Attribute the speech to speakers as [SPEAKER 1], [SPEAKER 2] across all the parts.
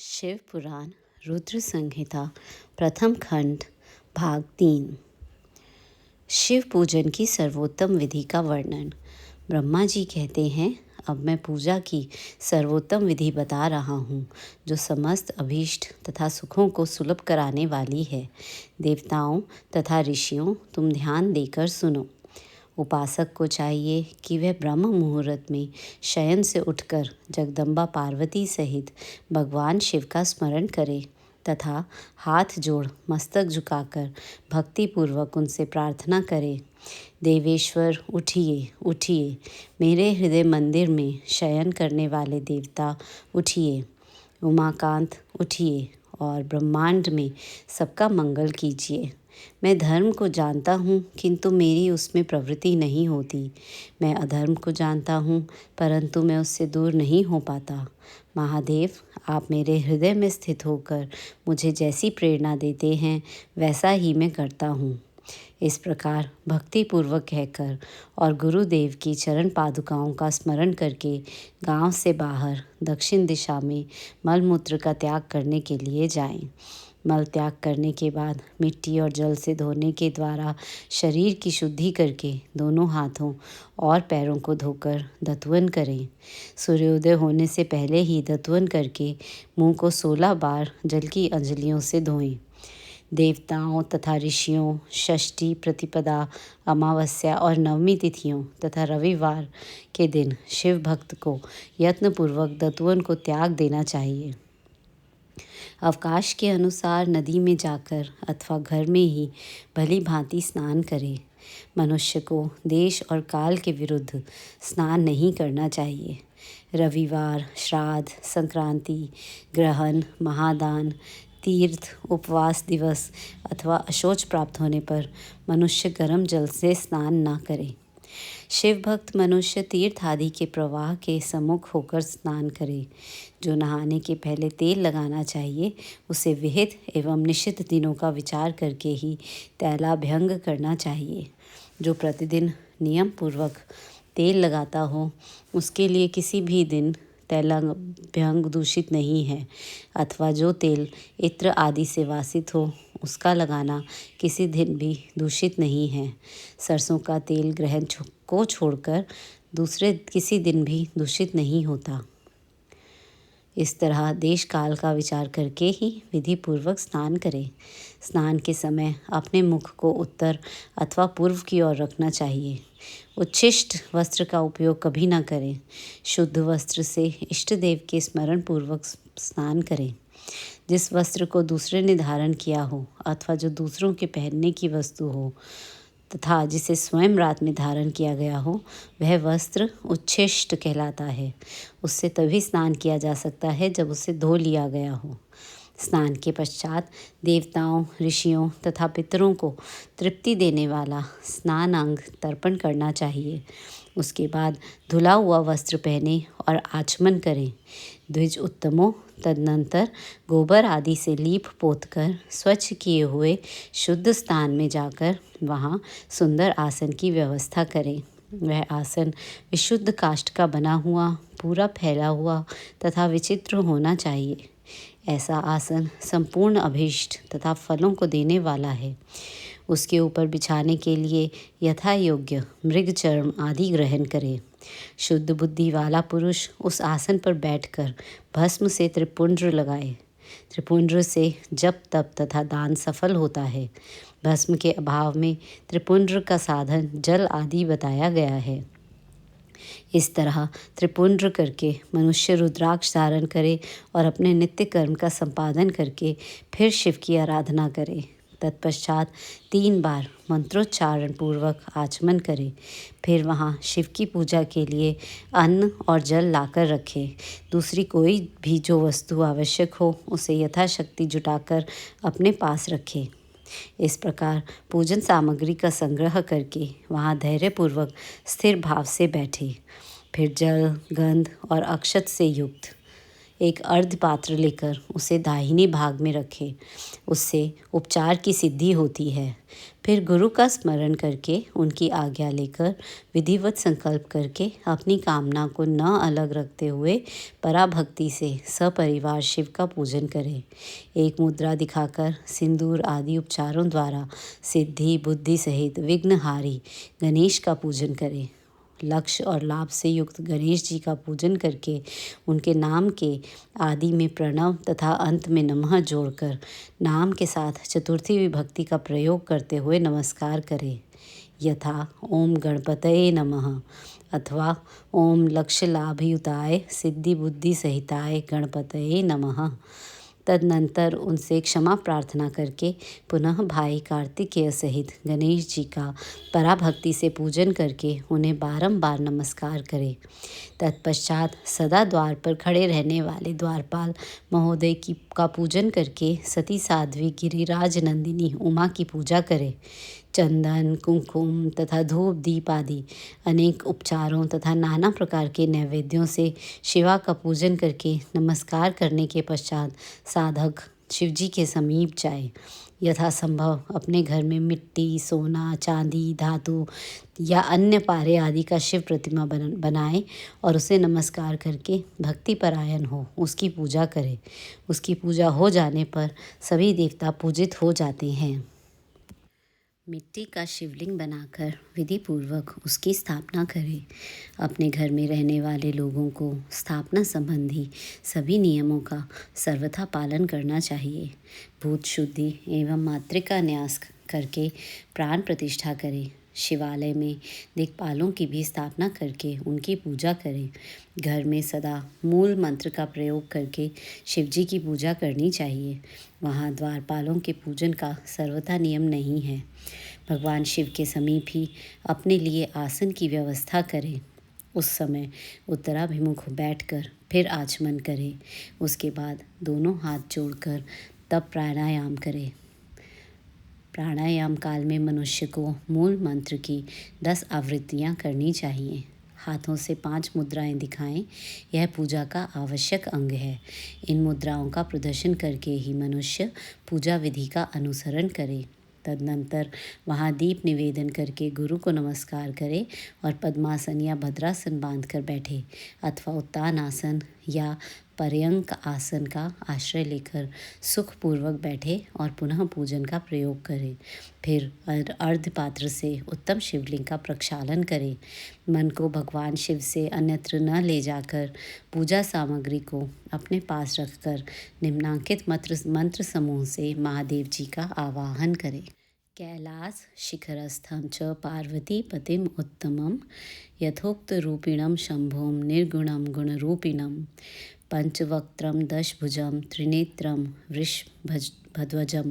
[SPEAKER 1] शिव पुराण रुद्र संहिता प्रथम खंड भाग 3। शिव पूजन की सर्वोत्तम विधि का वर्णन। ब्रह्मा जी कहते हैं, अब मैं पूजा की सर्वोत्तम विधि बता रहा हूँ, जो समस्त अभीष्ट तथा सुखों को सुलभ कराने वाली है। देवताओं तथा ऋषियों, तुम ध्यान देकर सुनो। उपासक को चाहिए कि वह ब्रह्म मुहूर्त में शयन से उठकर जगदम्बा पार्वती सहित भगवान शिव का स्मरण करे तथा हाथ जोड़ मस्तक झुकाकर भक्तिपूर्वक उनसे प्रार्थना करे। देवेश्वर उठिए, उठिए, मेरे हृदय मंदिर में शयन करने वाले देवता उठिए। उमाकांत उठिए और ब्रह्मांड में सबका मंगल कीजिए। मैं धर्म को जानता हूँ, किंतु मेरी उसमें प्रवृत्ति नहीं होती। मैं अधर्म को जानता हूँ, परंतु मैं उससे दूर नहीं हो पाता। महादेव, आप मेरे हृदय में स्थित होकर मुझे जैसी प्रेरणा देते हैं, वैसा ही मैं करता हूँ। इस प्रकार भक्तिपूर्वक कहकर और गुरुदेव की चरण पादुकाओं का स्मरण करके गांव से बाहर दक्षिण दिशा में मलमूत्र का त्याग करने के लिए जाएं। मल त्याग करने के बाद मिट्टी और जल से धोने के द्वारा शरीर की शुद्धि करके दोनों हाथों और पैरों को धोकर दत्वन करें। सूर्योदय होने से पहले ही दत्वन करके मुंह को 16 बार जल की अंजलियों से धोएं। देवताओं तथा ऋषियों, षष्ठी, प्रतिपदा, अमावस्या और नवमी तिथियों तथा रविवार के दिन शिव भक्त को यत्नपूर्वक दत्वन को त्याग देना चाहिए। अवकाश के अनुसार नदी में जाकर अथवा घर में ही भली भांति स्नान करें। मनुष्य को देश और काल के विरुद्ध स्नान नहीं करना चाहिए। रविवार, श्राद्ध, संक्रांति, ग्रहण, महादान, तीर्थ, उपवास दिवस अथवा अशौच प्राप्त होने पर मनुष्य गर्म जल से स्नान न करे। शिव भक्त मनुष्य तीर्थ आदि के प्रवाह के सम्मुख होकर स्नान करे। जो नहाने के पहले तेल लगाना चाहिए, उसे विहित एवं निश्चित दिनों का विचार करके ही तैलाभ्यंग करना चाहिए। जो प्रतिदिन नियम पूर्वक तेल लगाता हो, उसके लिए किसी भी दिन तैलाभ्यंग दूषित नहीं है, अथवा जो तेल इत्र आदि से वासित हो, उसका लगाना किसी दिन भी दूषित नहीं है। सरसों का तेल ग्रहण को छोड़कर दूसरे किसी दिन भी दूषित नहीं होता। इस तरह देश काल का विचार करके ही विधि पूर्वक स्नान करें। स्नान के समय अपने मुख को उत्तर अथवा पूर्व की ओर रखना चाहिए। उच्छिष्ट वस्त्र का उपयोग कभी न करें। शुद्ध वस्त्र से इष्ट देव के स्मरण पूर्वक स्नान करें। जिस वस्त्र को दूसरे ने धारण किया हो अथवा जो दूसरों के पहनने की वस्तु हो तथा जिसे स्वयं रात में धारण किया गया हो, वह वस्त्र उच्छिष्ट कहलाता है। उससे तभी स्नान किया जा सकता है जब उसे धो लिया गया हो। स्नान के पश्चात देवताओं, ऋषियों तथा पितरों को तृप्ति देने वाला स्नानांग तर्पण करना चाहिए। उसके बाद धुला हुआ वस्त्र पहने और आचमन करें। द्विज उत्तमों, तदनंतर गोबर आदि से लीप पोत कर स्वच्छ किए हुए शुद्ध स्थान में जाकर वहाँ सुंदर आसन की व्यवस्था करें। वह आसन विशुद्ध काष्ठ का बना हुआ, पूरा फैला हुआ तथा विचित्र होना चाहिए। ऐसा आसन संपूर्ण अभीष्ट तथा फलों को देने वाला है। उसके ऊपर बिछाने के लिए यथा योग्य मृग चर्म आदि ग्रहण करे। शुद्ध बुद्धि वाला पुरुष उस आसन पर बैठकर भस्म से त्रिपुंड्र लगाए। त्रिपुंड्र से जप तप तथा दान सफल होता है। भस्म के अभाव में त्रिपुंड्र का साधन जल आदि बताया गया है। इस तरह त्रिपुंड्र करके मनुष्य रुद्राक्ष धारण करे और अपने नित्य कर्म का संपादन करके फिर शिव की आराधना करे। तत्पश्चात 3 बार मंत्रोच्चारण पूर्वक आचमन करे। फिर वहाँ शिव की पूजा के लिए अन्न और जल लाकर रखे। दूसरी कोई भी जो वस्तु आवश्यक हो, उसे यथाशक्ति जुटाकर अपने पास रखे। इस प्रकार पूजन सामग्री का संग्रह करके वहाँ धैर्यपूर्वक स्थिर भाव से बैठे। फिर जल, गंध और अक्षत से युक्त एक अर्ध पात्र लेकर उसे दाहिने भाग में रखे, उससे उपचार की सिद्धि होती है। फिर गुरु का स्मरण करके उनकी आज्ञा लेकर विधिवत संकल्प करके अपनी कामना को न अलग रखते हुए पराभक्ति से सपरिवार शिव का पूजन करें। एक मुद्रा दिखाकर सिंदूर आदि उपचारों द्वारा सिद्धि बुद्धि सहित विघ्नहारी गणेश का पूजन करें। लक्ष्य और लाभ से युक्त गणेश जी का पूजन करके उनके नाम के आदि में प्रणव तथा अंत में नमः जोड़कर नाम के साथ चतुर्थी विभक्ति का प्रयोग करते हुए नमस्कार करें, यथा ओम गणपतये नमः अथवा ओम लक्ष्य लाभयुताय सिद्धि बुद्धि सहिताय गणपतये नमः। तदनंतर उनसे क्षमा प्रार्थना करके पुनः भाई कार्तिकेय सहित गणेश जी का पराभक्ति से पूजन करके उन्हें बारंबार नमस्कार करें। तत्पश्चात सदा द्वार पर खड़े रहने वाले द्वारपाल महोदय का पूजन करके सती साध्वी गिरिराज नंदिनी उमा की पूजा करें। चंदन कुमकुम तथा धूप दीप आदि अनेक उपचारों तथा नाना प्रकार के नैवेद्यों से शिवा का पूजन करके नमस्कार करने के पश्चात साधक शिवजी के समीप जाए। यथासंभव अपने घर में मिट्टी सोना चांदी धातु या अन्य पारे आदि का शिव प्रतिमा बनाए और उसे नमस्कार करके भक्तिपरायण हो उसकी पूजा करे। उसकी पूजा हो जाने पर सभी देवता पूजित हो जाते हैं। मिट्टी का शिवलिंग बनाकर विधि पूर्वक उसकी स्थापना करें। अपने घर में रहने वाले लोगों को स्थापना संबंधी सभी नियमों का सर्वथा पालन करना चाहिए। भूत शुद्धि एवं मातृका न्यास करके प्राण प्रतिष्ठा करें। शिवालय में दिक्पालों की भी स्थापना करके उनकी पूजा करें। घर में सदा मूल मंत्र का प्रयोग करके शिवजी की पूजा करनी चाहिए। वहाँ द्वारपालों के पूजन का सर्वथा नियम नहीं है। भगवान शिव के समीप ही अपने लिए आसन की व्यवस्था करें। उस समय उत्तराभिमुख बैठकर फिर आचमन करें। उसके बाद दोनों हाथ जोड़कर तब प्राणायाम करें। प्राणायाम काल में मनुष्य को मूल मंत्र की 10 आवृत्तियाँ करनी चाहिए। हाथों से 5 मुद्राएं दिखाएं। यह पूजा का आवश्यक अंग है। इन मुद्राओं का प्रदर्शन करके ही मनुष्य पूजा विधि का अनुसरण करे। तदनंतर वहाँ दीप निवेदन करके गुरु को नमस्कार करे और पद्मासन या भद्रासन बांधकर बैठे अथवा उत्तान आसन या पर्यंक आसन का आश्रय लेकर सुखपूर्वक बैठे और पुनः पूजन का प्रयोग करें। फिर अर्ध पात्र से उत्तम शिवलिंग का प्रक्षालन करें। मन को भगवान शिव से अन्यत्र न ले जाकर पूजा सामग्री को अपने पास रखकर निम्नांकित मंत्र समूह से महादेव जी का आवाहन करें। कैलास शिखरस्थं च पार्वतीपतिम् उत्तमं यथोक्तरूपिणं शम्भुं निर्गुणं गुणरूपिणं पंचवक्त्रं दशभुजं त्रिनेत्रं वृषभध्वजं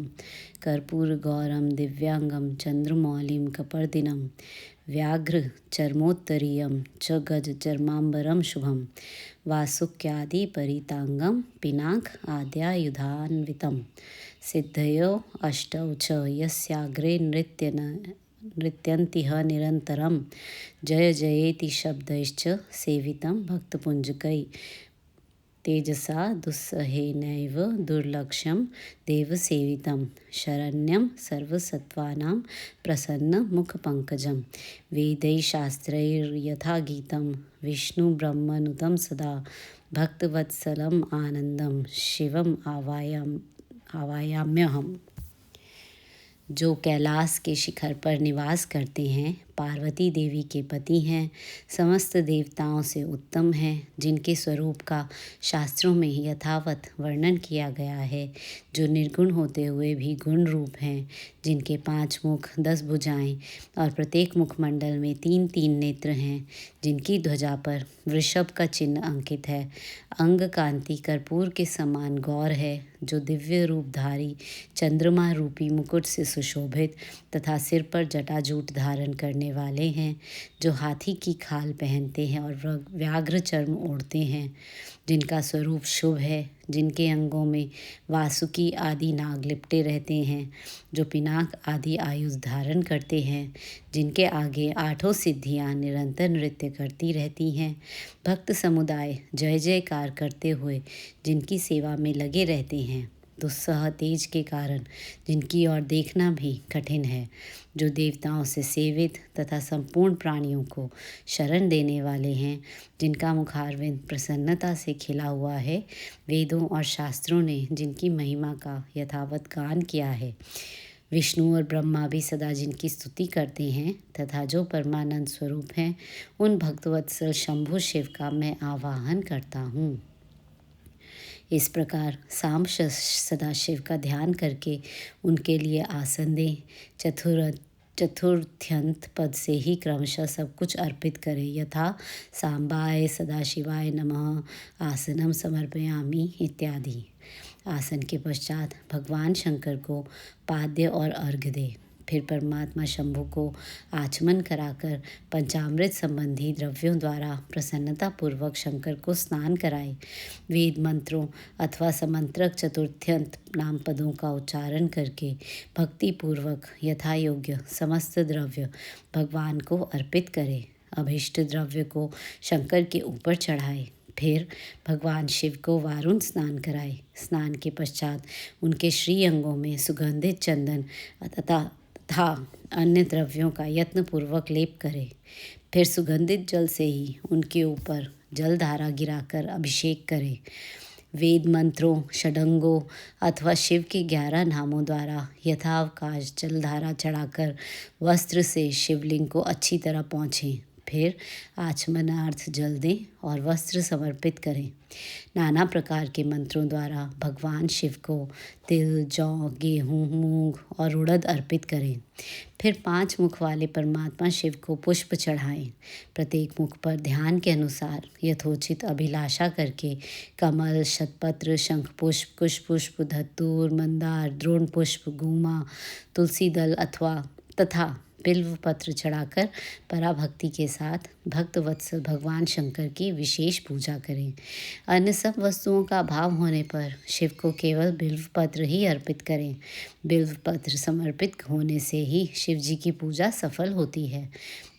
[SPEAKER 1] कर्पूरगौरं दिव्यांगं चंद्रमौलिं कपर्दिनं व्याघ्रचर्मोत्तरीयं च गजचर्माम्बरं शुभं वासुक्यादिपरीताङ्गं पिनाक आद्यायुधान्वितं सिद्धयो अष्टौ च यस्याग्रे नृत्यन्ति निरन्तरं जय जयेति शब्दैश्च सेवितं भक्तपुञ्जकैः तेजसा दुस्सहेनैव दुर्लक्ष्यं देवसेवितं शरण्यं सर्वसत्त्वानां प्रसन्नमुखपङ्कजं वेदैः शास्त्रैर्यथा गीतं विष्णुब्रह्मनुतं सदा भक्तवत्सलम् आनन्दं शिवम् आवायाम्यहम्। जो कैलाश के शिखर पर निवास करते हैं, पार्वती देवी के पति हैं, समस्त देवताओं से उत्तम हैं, जिनके स्वरूप का शास्त्रों में यथावत वर्णन किया गया है, जो निर्गुण होते हुए भी गुण रूप हैं, जिनके 5 मुख 10 भुजाएं और प्रत्येक मुखमंडल में 3-3 नेत्र हैं, जिनकी ध्वजा पर वृषभ का चिन्ह अंकित है, अंग कांति कर्पूर के समान गौर है, जो दिव्य रूपधारी चंद्रमा रूपी मुकुट से सुशोभित तथा सिर पर जटाजूट धारण करने वाले हैं, जो हाथी की खाल पहनते हैं और व्याघ्र चर्म ओढ़ते हैं, जिनका स्वरूप शुभ है, जिनके अंगों में वासुकी आदि नाग लिपटे रहते हैं, जो पिनाक आदि आयुध धारण करते हैं, जिनके आगे 8 सिद्धियां निरंतर नृत्य करती रहती हैं, भक्त समुदाय जय जयकार करते हुए जिनकी सेवा में लगे रहते हैं, दुस्सह तेज के कारण जिनकी ओर देखना भी कठिन है, जो देवताओं से सेवित तथा संपूर्ण प्राणियों को शरण देने वाले हैं, जिनका मुखारविंद प्रसन्नता से खिला हुआ है, वेदों और शास्त्रों ने जिनकी महिमा का यथावत गान किया है, विष्णु और ब्रह्मा भी सदा जिनकी स्तुति करते हैं, तथा जो परमानंद स्वरूप हैं, उन भक्तवत्सल शंभु शिव का मैं आवाहन करता हूँ। इस प्रकार सांब सदाशिव का ध्यान करके उनके लिए आसन दें। चतुर्थ्यंत पद से ही क्रमशः सब कुछ अर्पित करें। यथा सांबाय सदाशिवाय नमः आसनम समर्पयामि इत्यादि। आसन के पश्चात भगवान शंकर को पाद्य और अर्घ्य दे। फिर परमात्मा शंभु को आचमन कराकर पंचामृत संबंधी द्रव्यों द्वारा प्रसन्नतापूर्वक शंकर को स्नान कराए। वेद मंत्रों अथवा समंत्रक चतुर्थ्यंत नाम पदों का उच्चारण करके भक्तिपूर्वक यथा योग्य समस्त द्रव्य भगवान को अर्पित करे। अभीष्ट द्रव्य को शंकर के ऊपर चढ़ाए। फिर भगवान शिव को वारुण स्नान कराए। स्नान के पश्चात उनके श्री अंगों में सुगंधित चंदन तथा अन्य द्रव्यों का यत्नपूर्वक लेप करे। फिर सुगंधित जल से ही उनके ऊपर जलधारा गिराकर अभिषेक करे। वेद मंत्रों षडंगों अथवा शिव के 11 नामों द्वारा यथावकाश जलधारा चढ़ाकर वस्त्र से शिवलिंग को अच्छी तरह पोंछें। फिर आचमनार्थ जल दें और वस्त्र समर्पित करें। नाना प्रकार के मंत्रों द्वारा भगवान शिव को तिल, जौ, गेहूँ, मूंग और उड़द अर्पित करें। फिर 5 मुख वाले परमात्मा शिव को पुष्प चढ़ाएं। प्रत्येक मुख पर ध्यान के अनुसार यथोचित अभिलाषा करके कमल, शतपत्र, शंख पुष्प, कुश पुष्प, धतूर, मंदार, द्रोण पुष्प, गुमा, तुलसी दल तथा बिल्व पत्र चढ़ाकर पराभक्ति के साथ भक्त वत्सल भगवान शंकर की विशेष पूजा करें। अन्य सब वस्तुओं का अभाव होने पर शिव को केवल बिल्व पत्र ही अर्पित करें। बिल्व पत्र समर्पित होने से ही शिव जी की पूजा सफल होती है।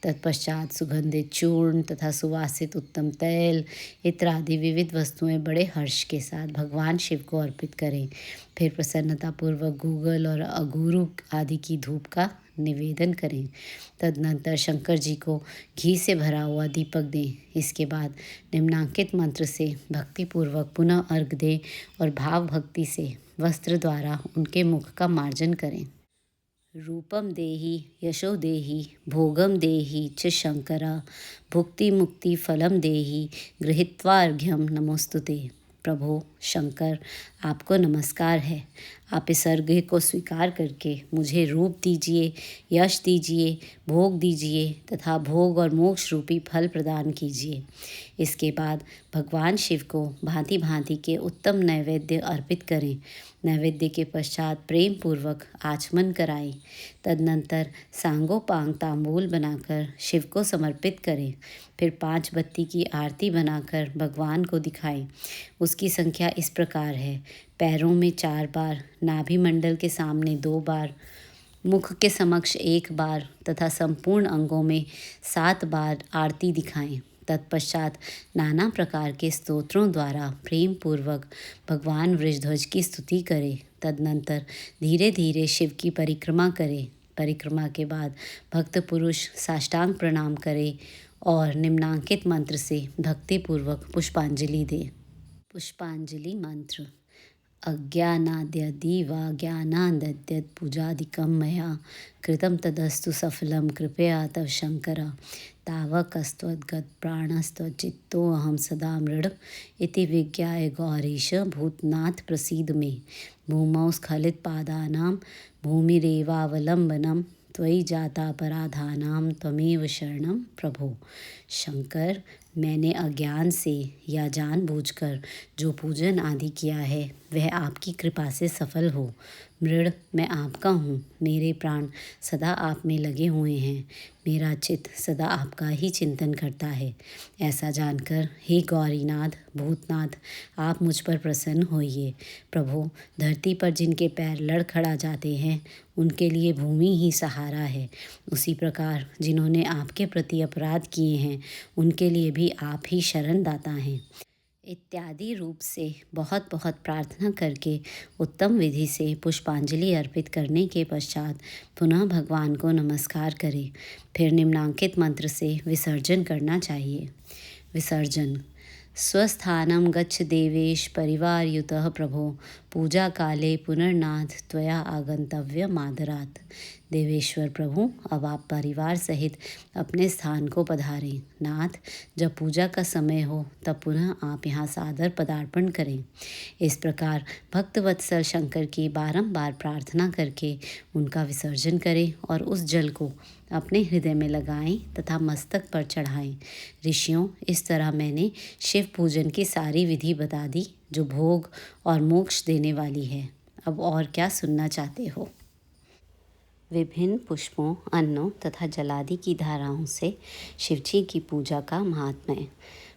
[SPEAKER 1] तत्पश्चात सुगंधित चूर्ण तथा सुवासित उत्तम तैल इत्यादि विविध वस्तुएं बड़े हर्ष के साथ भगवान शिव को अर्पित करें। फिर प्रसन्नतापूर्वक गूगल और अगुरु आदि की धूप का निवेदन करें। तदनंतर शंकर जी को घी से भरा हुआ दीपक दें। इसके बाद निम्नांकित मंत्र से भक्तिपूर्वक पुनः अर्घ दें और भाव भक्ति से वस्त्र द्वारा उनके मुख का मार्जन करें। रूपम देहि यशो देहि भोगम देहि च शंकरा भुक्ति मुक्ति फलम देहि गृहीत्वा अर्घ्यम नमोस्तुते। प्रभो शंकर, आपको नमस्कार है। आप इस अर्घ्य को स्वीकार करके मुझे रूप दीजिए, यश दीजिए, भोग दीजिए तथा भोग और मोक्ष रूपी फल प्रदान कीजिए। इसके बाद भगवान शिव को भांति भांति के उत्तम नैवेद्य अर्पित करें। नैवेद्य के पश्चात प्रेम पूर्वक आचमन कराएं। तदनंतर सांगोपांग तांबूल बनाकर शिव को समर्पित करें। फिर 5 बत्ती की आरती बनाकर भगवान को दिखाएं। उसकी संख्या इस प्रकार है: पैरों में 4 बार, नाभि मंडल के सामने 2 बार, मुख के समक्ष 1 बार तथा संपूर्ण अंगों में 7 बार आरती दिखाएं। तत्पश्चात नाना प्रकार के स्तोत्रों द्वारा प्रेम पूर्वक भगवान वृषध्वज की स्तुति करें। तदनंतर धीरे धीरे शिव की परिक्रमा करें। परिक्रमा के बाद भक्त पुरुष साष्टांग प्रणाम करें और निम्नांकित मंत्र से भक्तिपूर्वक पुष्पांजलि दें। पुष्पांजलि मंत्र। अज्ञानाद्यदिवा ज्ञानादद्यत् पूजादिकं मया कृतं तदस्तु सफलं कृपया तव शंकर। तावकस्त्वद्गतप्राणस्त्वच्चित्तोऽहं सदा मृड इति विज्ञाय गौरीश भूतनाथ प्रसीद मे। भूमौ स्खलितपादानां भूमिरेवावलम्बनं त्वयि जातापराधानां त्वमेव शरणं प्रभो। शंकर, मैंने अज्ञान से या जानबूझकर जो पूजन आदि किया है वह आपकी कृपा से सफल हो। मृड मैं आपका हूँ, मेरे प्राण सदा आप में लगे हुए हैं, मेरा चित्त सदा आपका ही चिंतन करता है। ऐसा जानकर हे गौरीनाथ भूतनाथ, आप मुझ पर प्रसन्न होइए। प्रभु, धरती पर जिनके पैर लड़खड़ा जाते हैं उनके लिए भूमि ही सहारा है। उसी प्रकार जिन्होंने आपके प्रति अपराध किए हैं उनके लिए भी आप ही शरण दाता हैं। इत्यादि रूप से बहुत बहुत प्रार्थना करके उत्तम विधि से पुष्पांजलि अर्पित करने के पश्चात पुनः भगवान को नमस्कार करें। फिर निम्नांकित मंत्र से विसर्जन करना चाहिए। विसर्जन। स्वस्थानं गच्छ देवेश परिवारयुतः प्रभो, पूजा काले पुनर्नाथ त्वया आगंतव्यमादरात्। देवेश्वर प्रभु, अब आप परिवार सहित अपने स्थान को पधारें। नाथ, जब पूजा का समय हो तब पुनः आप यहाँ सादर पदार्पण करें। इस प्रकार भक्तवत्सल शंकर की बारंबार प्रार्थना करके उनका विसर्जन करें और उस जल को अपने हृदय में लगाएं तथा मस्तक पर चढ़ाएं। ऋषियों, इस तरह मैंने शिव पूजन की सारी विधि बता दी जो भोग और मोक्ष देने वाली है। अब और क्या सुनना चाहते हो? विभिन्न पुष्पों, अन्नों तथा जलादि की धाराओं से शिवजी की पूजा का महात्म्य।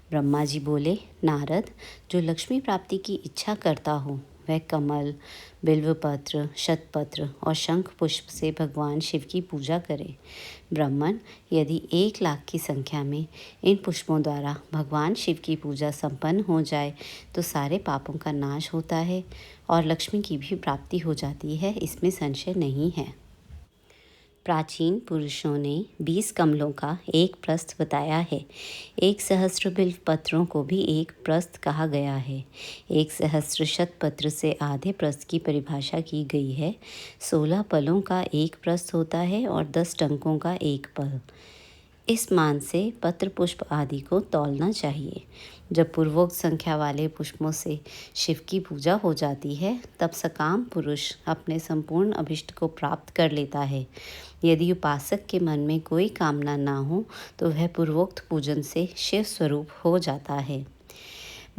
[SPEAKER 1] ब्रह्मा जी बोले, नारद, जो लक्ष्मी प्राप्ति की इच्छा करता हो वह कमल, बिल्वपत्र, शतपत्र और शंख पुष्प से भगवान शिव की पूजा करे। ब्राह्मण, यदि 1,00,000 की संख्या में इन पुष्पों द्वारा भगवान शिव की पूजा संपन्न हो जाए तो सारे पापों का नाश होता है और लक्ष्मी की भी प्राप्ति हो जाती है, इसमें संशय नहीं है। प्राचीन पुरुषों ने 20 कमलों का एक प्रस्थ बताया है। 1,000 बिल्व पत्रों को भी एक प्रस्थ कहा गया है। 1,000 शतपत्र से आधे प्रस्थ की परिभाषा की गई है। 16 पलों का एक प्रस्थ होता है और 10 टंकों का एक पल। इस मान से पत्र पुष्प आदि को तौलना चाहिए। जब पूर्वोक्त संख्या वाले पुष्पों से शिव की पूजा हो जाती है तब सकाम पुरुष अपने संपूर्ण अभिष्ट को प्राप्त कर लेता है। यदि उपासक के मन में कोई कामना ना हो तो वह पूर्वोक्त पूजन से शिव स्वरूप हो जाता है।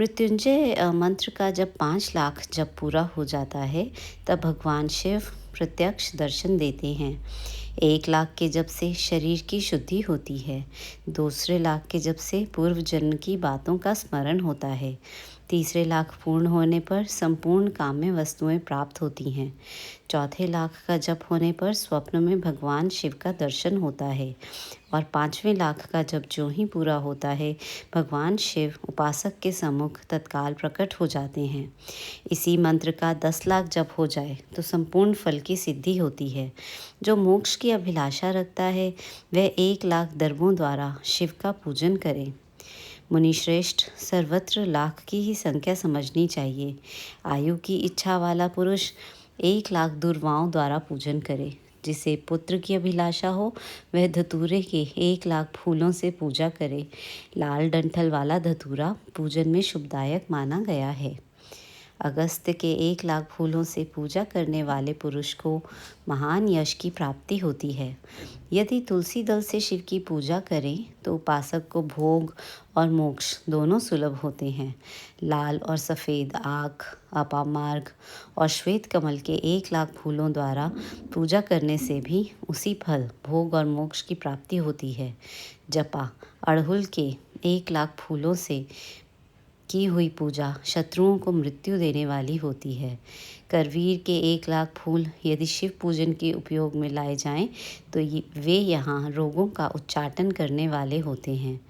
[SPEAKER 1] मृत्युंजय मंत्र का जब 5,00,000 जब पूरा हो जाता है तब भगवान शिव प्रत्यक्ष दर्शन देते हैं। 1,00,000 के जप से शरीर की शुद्धि होती है। दूसरे लाख के जप से पूर्व जन्म की बातों का स्मरण होता है। तीसरे लाख पूर्ण होने पर संपूर्ण काम्य वस्तुएं प्राप्त होती हैं। चौथे लाख का जप होने पर स्वप्न में भगवान शिव का दर्शन होता है और 5वें लाख का जप जो ही पूरा होता है भगवान शिव उपासक के सम्मुख तत्काल प्रकट हो जाते हैं। इसी मंत्र का 10,00,000 जप हो जाए तो संपूर्ण फल की सिद्धि होती है। जो मोक्ष की अभिलाषा रखता है वह 1,00,000 दर्भों द्वारा शिव का पूजन करे। मुनिश्रेष्ठ, सर्वत्र लाख की ही संख्या समझनी चाहिए। आयु की इच्छा वाला पुरुष 1,00,000 दुर्वाओं द्वारा पूजन करे। जिसे पुत्र की अभिलाषा हो वह धतूरे के 1,00,000 फूलों से पूजा करे। लाल डंठल वाला धतूरा पूजन में शुभदायक माना गया है। अगस्त्य के 1,00,000 फूलों से पूजा करने वाले पुरुष को महान यश की प्राप्ति होती है। यदि तुलसी दल से शिव की पूजा करें तो उपासक को भोग और मोक्ष दोनों सुलभ होते हैं। लाल और सफ़ेद आँख, अपामार्ग और श्वेत कमल के 1,00,000 फूलों द्वारा पूजा करने से भी उसी फल भोग और मोक्ष की प्राप्ति होती है। जपा अड़हुल के 1,00,000 फूलों से की हुई पूजा शत्रुओं को मृत्यु देने वाली होती है। करवीर के 1,00,000 फूल यदि शिव पूजन के उपयोग में लाए जाएं तो वे यहाँ रोगों का उच्चाटन करने वाले होते हैं।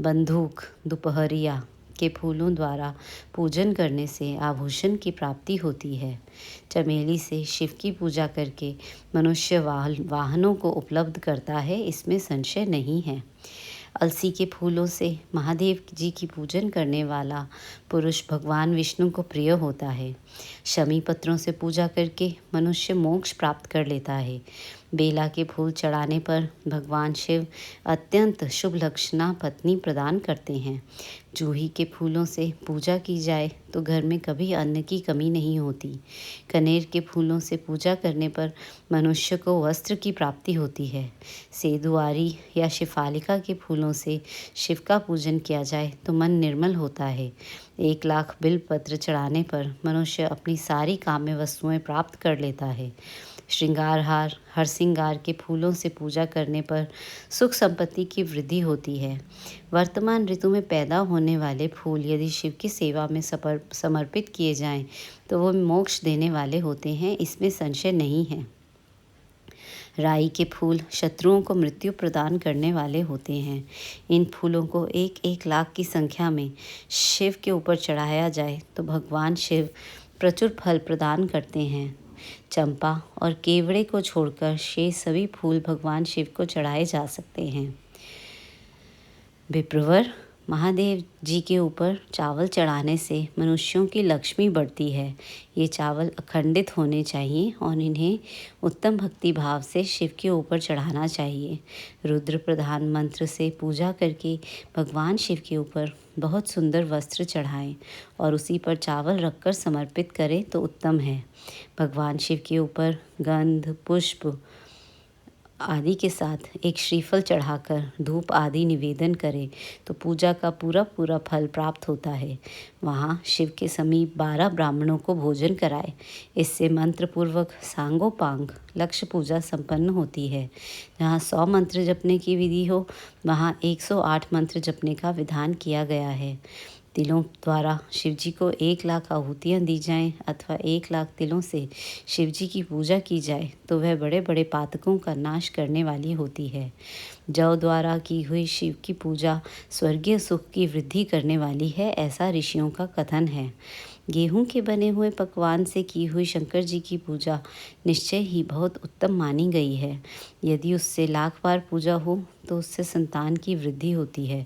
[SPEAKER 1] बंदूक दोपहरिया के फूलों द्वारा पूजन करने से आभूषण की प्राप्ति होती है। चमेली से शिव की पूजा करके मनुष्य वाहनों को उपलब्ध करता है, इसमें संशय नहीं है। अलसी के फूलों से महादेव जी की पूजन करने वाला पुरुष भगवान विष्णु को प्रिय होता है। शमी पत्रों से पूजा करके मनुष्य मोक्ष प्राप्त कर लेता है। बेला के फूल चढ़ाने पर भगवान शिव अत्यंत शुभ लक्षणा पत्नी प्रदान करते हैं। जूही के फूलों से पूजा की जाए तो घर में कभी अन्न की कमी नहीं होती। कनेर के फूलों से पूजा करने पर मनुष्य को वस्त्र की प्राप्ति होती है। सेदुआरी या शिफालिका के फूलों से शिव का पूजन किया जाए तो मन निर्मल होता है। 1,00,000 बिल्वपत्र चढ़ाने पर मनुष्य अपनी सारी काम्य वस्तुएं प्राप्त कर लेता है। श्रृंगार हार हरसिंगार के फूलों से पूजा करने पर सुख संपत्ति की वृद्धि होती है। वर्तमान ऋतु में पैदा होने वाले फूल यदि शिव की सेवा में समर्पित किए जाएं तो वो मोक्ष देने वाले होते हैं, इसमें संशय नहीं है। राई के फूल शत्रुओं को मृत्यु प्रदान करने वाले होते हैं। इन फूलों को 1,00,000 की संख्या में शिव के ऊपर चढ़ाया जाए तो भगवान शिव प्रचुर फल प्रदान करते हैं। चंपा और केवड़े को छोड़कर शेष सभी फूल भगवान शिव को चढ़ाए जा सकते हैं। विप्रवर, महादेव जी के ऊपर चावल चढ़ाने से मनुष्यों की लक्ष्मी बढ़ती है। ये चावल अखंडित होने चाहिए और इन्हें उत्तम भक्ति भाव से शिव के ऊपर चढ़ाना चाहिए। रुद्र प्रधान मंत्र से पूजा करके भगवान शिव के ऊपर बहुत सुंदर वस्त्र चढ़ाएं और उसी पर चावल रखकर समर्पित करें तो उत्तम है। भगवान शिव के ऊपर गंध, पुष्प आदि के साथ एक श्रीफल चढ़ाकर धूप आदि निवेदन करें तो पूजा का पूरा पूरा फल प्राप्त होता है। वहाँ शिव के समीप 12 ब्राह्मणों को भोजन कराए। इससे मंत्र पूर्वक सांगोपांग लक्ष्य पूजा संपन्न होती है। जहाँ 100 मंत्र जपने की विधि हो वहाँ 108 मंत्र जपने का विधान किया गया है। तिलों द्वारा शिवजी को 1,00,000 आहुतियाँ दी जाएं अथवा 1,00,000 तिलों से शिवजी की पूजा की जाए तो वह बड़े बड़े पातकों का नाश करने वाली होती है। जौ द्वारा की हुई शिव की पूजा स्वर्गीय सुख की वृद्धि करने वाली है, ऐसा ऋषियों का कथन है। गेहूं के बने हुए पकवान से की हुई शंकर जी की पूजा निश्चय ही बहुत उत्तम मानी गई है। यदि उससे 1,00,000 बार पूजा हो तो उससे संतान की वृद्धि होती है।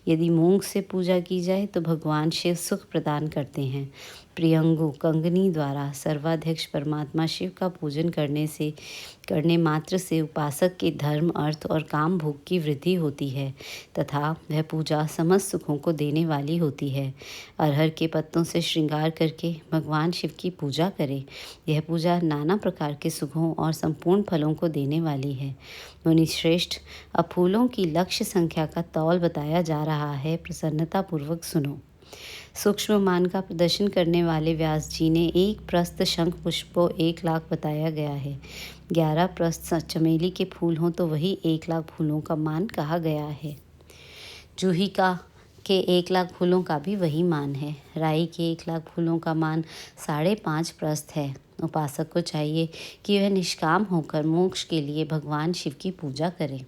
[SPEAKER 1] यदि मूंग से पूजा की जाए तो भगवान शिव सुख प्रदान करते हैं। प्रियंगु कंगनी द्वारा सर्वाध्यक्ष परमात्मा शिव का पूजन करने मात्र से उपासक के धर्म, अर्थ और काम भोग की वृद्धि होती है तथा वह पूजा समस्त सुखों को देने वाली होती है। अरहर के पत्तों से श्रृंगार करके भगवान शिव की पूजा करें। यह पूजा नाना प्रकार के सुखों और संपूर्ण फलों को देने वाली है। मुनि श्रेष्ठ, अब फूलों की लक्ष्य संख्या का तौल बताया जा रहा है, प्रसन्नता पूर्वक सुनो। सूक्ष्म मान का प्रदर्शन करने वाले व्यास जी ने एक प्रस्थ शंख पुष्प को 1,00,000 बताया गया है। 11 प्रस्थ चमेली के फूल हों तो वही 1,00,000 फूलों का मान कहा गया है। जूही के 1,00,000 फूलों का भी वही मान है। राई के 1,00,000 फूलों का मान 5.5 प्रस्थ है। उपासक को चाहिए कि वह निष्काम होकर मोक्ष के लिए भगवान शिव की पूजा करे।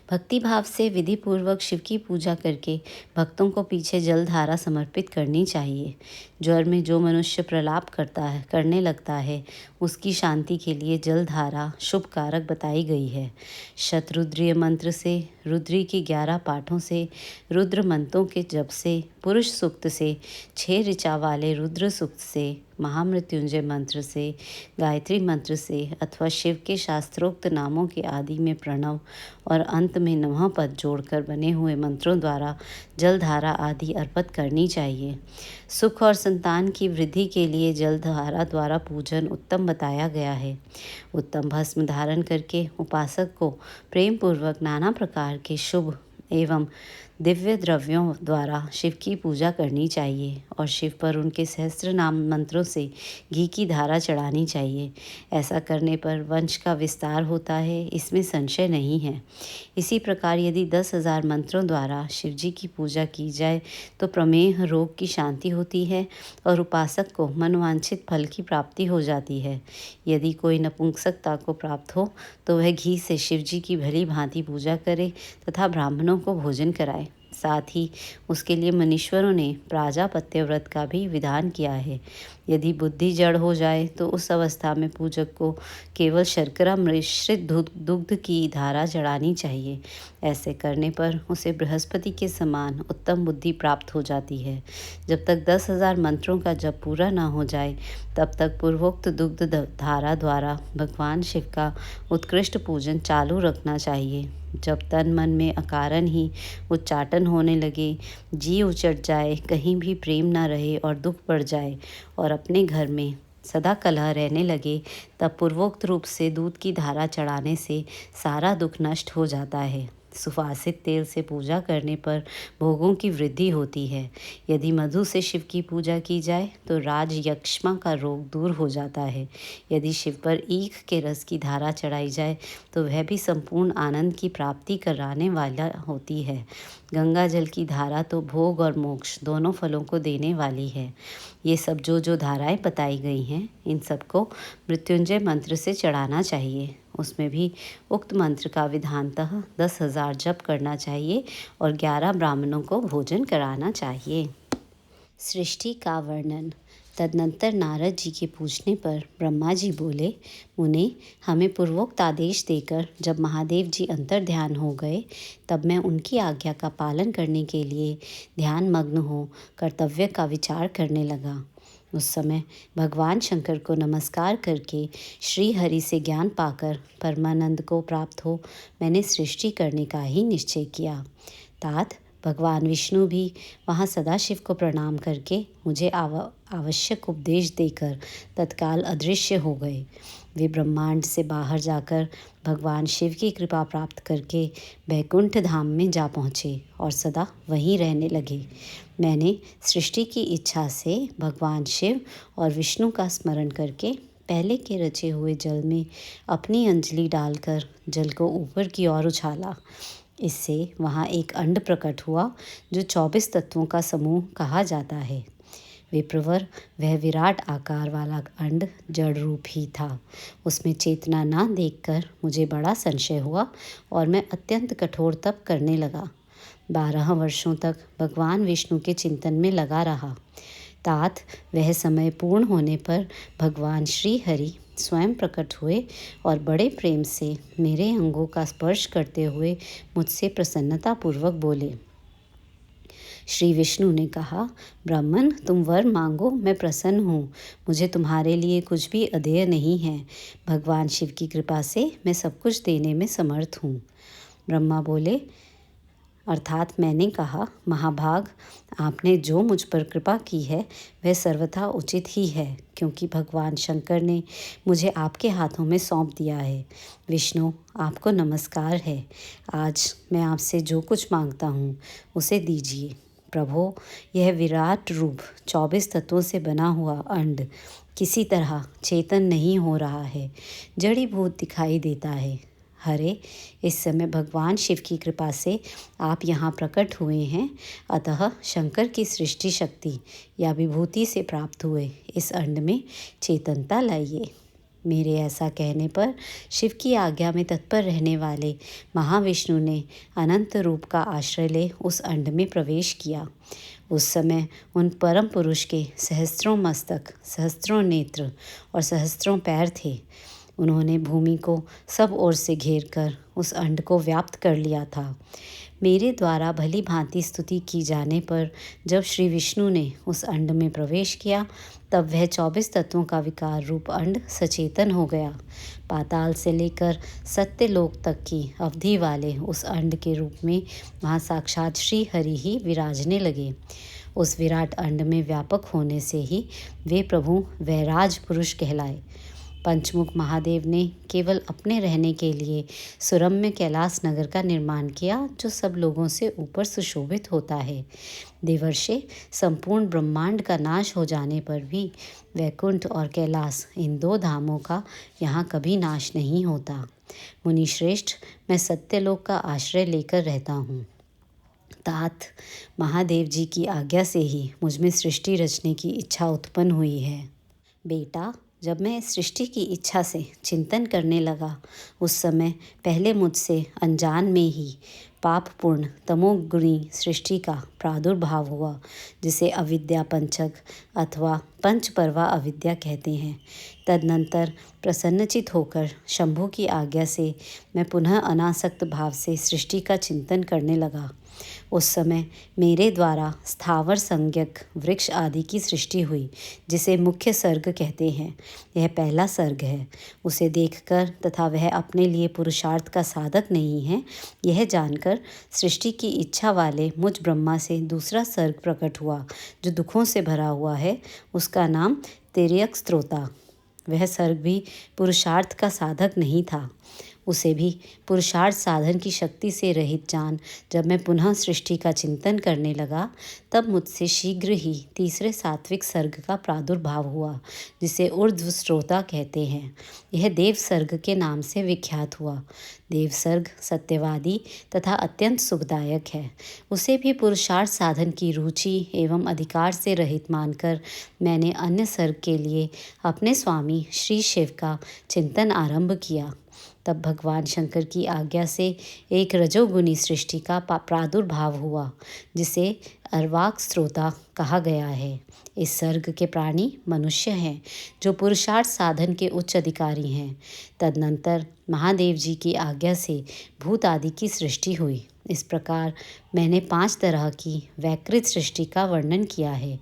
[SPEAKER 1] भक्ति भाव से विधि पूर्वक शिव की पूजा करके भक्तों को पीछे जलधारा समर्पित करनी चाहिए। ज्वर में जो मनुष्य प्रलाप करने लगता है उसकी शांति के लिए जलधारा शुभ कारक बताई गई है। शतरुद्रीय मंत्र से, रुद्री के 11 पाठों से, रुद्र मंत्रों के जप से, पुरुष सूक्त से, 6 ऋचा वाले रुद्र सूक्त से, महामृत्युंजय मंत्र से, गायत्री मंत्र से अथवा शिव के शास्त्रोक्त नामों के आदि में प्रणव और अंत में नमः पद जोड़कर बने हुए मंत्रों द्वारा जलधारा आदि अर्पित करनी चाहिए। सुख और संतान की वृद्धि के लिए जलधारा द्वारा पूजन उत्तम बताया गया है। उत्तम भस्म धारण करके उपासक को प्रेम पूर्वक नाना प्रकार के शुभ एवं दिव्य द्रव्यों द्वारा शिव की पूजा करनी चाहिए और शिव पर उनके सहस्त्र नाम मंत्रों से घी की धारा चढ़ानी चाहिए। ऐसा करने पर वंश का विस्तार होता है, इसमें संशय नहीं है। इसी प्रकार यदि 10,000 मंत्रों द्वारा शिव जी की पूजा की जाए तो प्रमेह रोग की शांति होती है और उपासक को मनवांछित फल की प्राप्ति हो जाती है। यदि कोई नपुंसकता को प्राप्त हो तो वह घी से शिव जी की भली भांति पूजा करे तथा ब्राह्मणों को भोजन कराए। साथ ही उसके लिए मुनीश्वरों ने प्राजापत्य व्रत का भी विधान किया है। यदि बुद्धि जड़ हो जाए तो उस अवस्था में पूजक को केवल शर्करा मिश्रित दुग्ध की धारा चढ़ानी चाहिए। ऐसे करने पर उसे बृहस्पति के समान उत्तम बुद्धि प्राप्त हो जाती है। जब तक 10,000 मंत्रों का जप पूरा न हो जाए तब तक पूर्वोक्त दुग्ध धारा द्वारा भगवान शिव का उत्कृष्ट पूजन चालू रखना चाहिए। जब तन मन में अकारण ही उच्चाटन होने लगे, जी उचट जाए, कहीं भी प्रेम न रहे और दुख बढ़ जाए और अपने घर में सदा कलह रहने लगे, तब पूर्वोक्त रूप से दूध की धारा चढ़ाने से सारा दुख नष्ट हो जाता है। सुवासित तेल से पूजा करने पर भोगों की वृद्धि होती है। यदि मधु से शिव की पूजा की जाए तो राज यक्ष्मा का रोग दूर हो जाता है। यदि शिव पर ईख के रस की धारा चढ़ाई जाए तो वह भी संपूर्ण आनंद की प्राप्ति कराने वाला होती है। गंगा जल की धारा तो भोग और मोक्ष दोनों फलों को देने वाली है। ये सब जो धाराएं बताई गई हैं, इन सबको मृत्युंजय मंत्र से चढ़ाना चाहिए। उसमें भी उक्त मंत्र का विधानतः 10,000 जप करना चाहिए और 11 ब्राह्मणों को भोजन कराना चाहिए। सृष्टि का वर्णन। तदनंतर नारद जी के पूछने पर ब्रह्मा जी बोले, मुने, हमें पूर्वोक्त आदेश देकर जब महादेव जी अंतर ध्यान हो गए तब मैं उनकी आज्ञा का पालन करने के लिए ध्यान मग्न हो कर्तव्य का विचार करने लगा। उस समय भगवान शंकर को नमस्कार करके श्री हरि से ज्ञान पाकर परमानंद को प्राप्त हो मैंने सृष्टि करने का ही निश्चय किया। तात भगवान विष्णु भी वहाँ सदाशिव को प्रणाम करके मुझे आवश्यक उपदेश देकर तत्काल अदृश्य हो गए। वे ब्रह्मांड से बाहर जाकर भगवान शिव की कृपा प्राप्त करके बैकुंठ धाम में जा पहुँचे और सदा वहीं रहने लगे। मैंने सृष्टि की इच्छा से भगवान शिव और विष्णु का स्मरण करके पहले के रचे हुए जल में अपनी अंजलि डालकर जल को ऊपर की ओर उछाला। इससे वहाँ एक अंड प्रकट हुआ जो 24 तत्वों का समूह कहा जाता है। विप्रवर, वह विराट आकार वाला अंड जड़ रूप ही था। उसमें चेतना ना देखकर मुझे बड़ा संशय हुआ और मैं अत्यंत कठोर तप करने लगा। 12 वर्षों तक भगवान विष्णु के चिंतन में लगा रहा। तात वह समय पूर्ण होने पर भगवान श्री हरि स्वयं प्रकट हुए और बड़े प्रेम से मेरे अंगों का स्पर्श करते हुए मुझसे प्रसन्नतापूर्वक बोले। श्री विष्णु ने कहा, ब्राह्मण, तुम वर मांगो, मैं प्रसन्न हूँ। मुझे तुम्हारे लिए कुछ भी अदेय नहीं है। भगवान शिव की कृपा से मैं सब कुछ देने में समर्थ हूँ। ब्रह्मा बोले, अर्थात मैंने कहा, महाभाग, आपने जो मुझ पर कृपा की है वह सर्वथा उचित ही है, क्योंकि भगवान शंकर ने मुझे आपके हाथों में सौंप दिया है। विष्णु, आपको नमस्कार है। आज मैं आपसे जो कुछ मांगता हूँ उसे दीजिए। प्रभो, यह विराट रूप 24 तत्वों से बना हुआ अंड किसी तरह चेतन नहीं हो रहा है, जड़ीभूत दिखाई देता है। हरे, इस समय भगवान शिव की कृपा से आप यहाँ प्रकट हुए हैं, अतः शंकर की सृष्टि शक्ति या विभूति से प्राप्त हुए इस अंड में चेतनता लाइए। मेरे ऐसा कहने पर शिव की आज्ञा में तत्पर रहने वाले महाविष्णु ने अनंत रूप का आश्रय ले उस अंड में प्रवेश किया। उस समय उन परम पुरुष के सहस्त्रों मस्तक, सहस्त्रों नेत्र और सहस्त्रों पैर थे। उन्होंने भूमि को सब ओर से घेर कर उस अंड को व्याप्त कर लिया था। मेरे द्वारा भली भांति स्तुति की जाने पर जब श्री विष्णु ने उस अंड में प्रवेश किया तब वह 24 तत्वों का विकार रूप अंड सचेतन हो गया। पाताल से लेकर सत्यलोक तक की अवधि वाले उस अंड के रूप में वहाँ साक्षात श्री हरि ही विराजने लगे। उस विराट अंड में व्यापक होने से ही वे प्रभु वैराज पुरुष कहलाए। पंचमुख महादेव ने केवल अपने रहने के लिए सुरम्य कैलाश नगर का निर्माण किया, जो सब लोगों से ऊपर सुशोभित होता है। देवर्षे, संपूर्ण ब्रह्मांड का नाश हो जाने पर भी वैकुंठ और कैलाश, इन 2 धामों का यहाँ कभी नाश नहीं होता। मुनिश्रेष्ठ, मैं सत्यलोक का आश्रय लेकर रहता हूँ। तात, महादेव जी की आज्ञा से ही मुझ में सृष्टि रचने की इच्छा उत्पन्न हुई है। बेटा, जब मैं सृष्टि की इच्छा से चिंतन करने लगा उस समय पहले मुझसे अनजान में ही पापपूर्ण तमोगुणी सृष्टि का प्रादुर्भाव हुआ, जिसे अविद्या पंचक अथवा पंचपर्वा अविद्या कहते हैं। तदनंतर प्रसन्नचित होकर शंभु की आज्ञा से मैं पुनः अनासक्त भाव से सृष्टि का चिंतन करने लगा। उस समय मेरे द्वारा स्थावर संज्ञक वृक्ष आदि की सृष्टि हुई, जिसे मुख्य सर्ग कहते हैं। यह पहला सर्ग है। उसे देखकर तथा वह अपने लिए पुरुषार्थ का साधक नहीं है, यह जानकर सृष्टि की इच्छा वाले मुझ ब्रह्मा से दूसरा सर्ग प्रकट हुआ, जो दुखों से भरा हुआ है। उसका नाम तिर्यक स्त्रोता। वह सर्ग भी पुरुषार्थ का साधक नहीं था। उसे भी पुरुषार्थ साधन की शक्ति से रहित जान जब मैं पुनः सृष्टि का चिंतन करने लगा, तब मुझसे शीघ्र ही तीसरे सात्विक सर्ग का प्रादुर्भाव हुआ, जिसे ऊर्ध्व स्रोता कहते हैं। यह देव सर्ग के नाम से विख्यात हुआ। देव सर्ग सत्यवादी तथा अत्यंत सुखदायक है। उसे भी पुरुषार्थ साधन की रुचि एवं अधिकार से रहित मानकर मैंने अन्य सर्ग के लिए अपने स्वामी श्री शिव का चिंतन आरंभ किया। तब भगवान शंकर की आज्ञा से एक रजोगुनी सृष्टि का प्रादुर्भाव हुआ, जिसे अर्वाक स्त्रोता कहा गया है। इस सर्ग के प्राणी मनुष्य हैं, जो पुरुषार्थ साधन के उच्च अधिकारी हैं। तदनंतर महादेव जी की आज्ञा से भूत आदि की सृष्टि हुई। इस प्रकार मैंने 5 तरह की वैकृत सृष्टि का वर्णन किया है।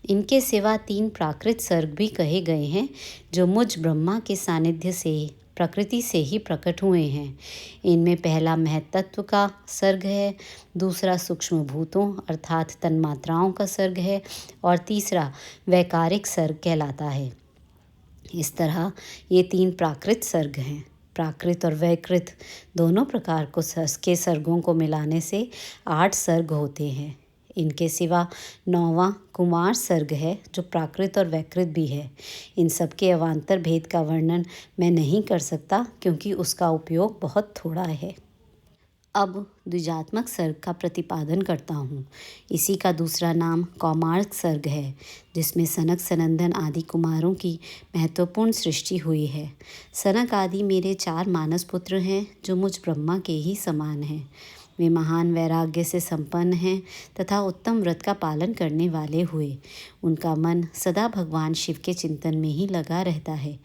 [SPEAKER 1] इनके सिवा 3 प्राकृत सर्ग भी कहे गए हैं, जो मुझ ब्रह्मा के सानिध्य से प्रकृति से ही प्रकट हुए हैं। इनमें पहला महत्त्व का सर्ग है, दूसरा सूक्ष्म भूतों अर्थात तन्मात्राओं का सर्ग है और तीसरा वैकारिक सर्ग कहलाता है। इस तरह ये 3 प्राकृत सर्ग हैं। प्राकृत और वैकृत दोनों प्रकार के सर्गों को मिलाने से 8 सर्ग होते हैं। इनके सिवा 9वां कुमार सर्ग है, जो प्राकृत और वैकृत भी है। इन सब के अवान्तर भेद का वर्णन मैं नहीं कर सकता, क्योंकि उसका उपयोग बहुत थोड़ा है। अब द्विजात्मक सर्ग का प्रतिपादन करता हूँ। इसी का दूसरा नाम कौमार्क सर्ग है, जिसमें सनक सनंदन आदि कुमारों की महत्वपूर्ण सृष्टि हुई है। सनक आदि मेरे 4 मानस पुत्र हैं, जो मुझ ब्रह्मा के ही समान हैं। वे महान वैराग्य से संपन्न हैं तथा उत्तम व्रत का पालन करने वाले हुए। उनका मन सदा भगवान शिव के चिंतन में ही लगा रहता है।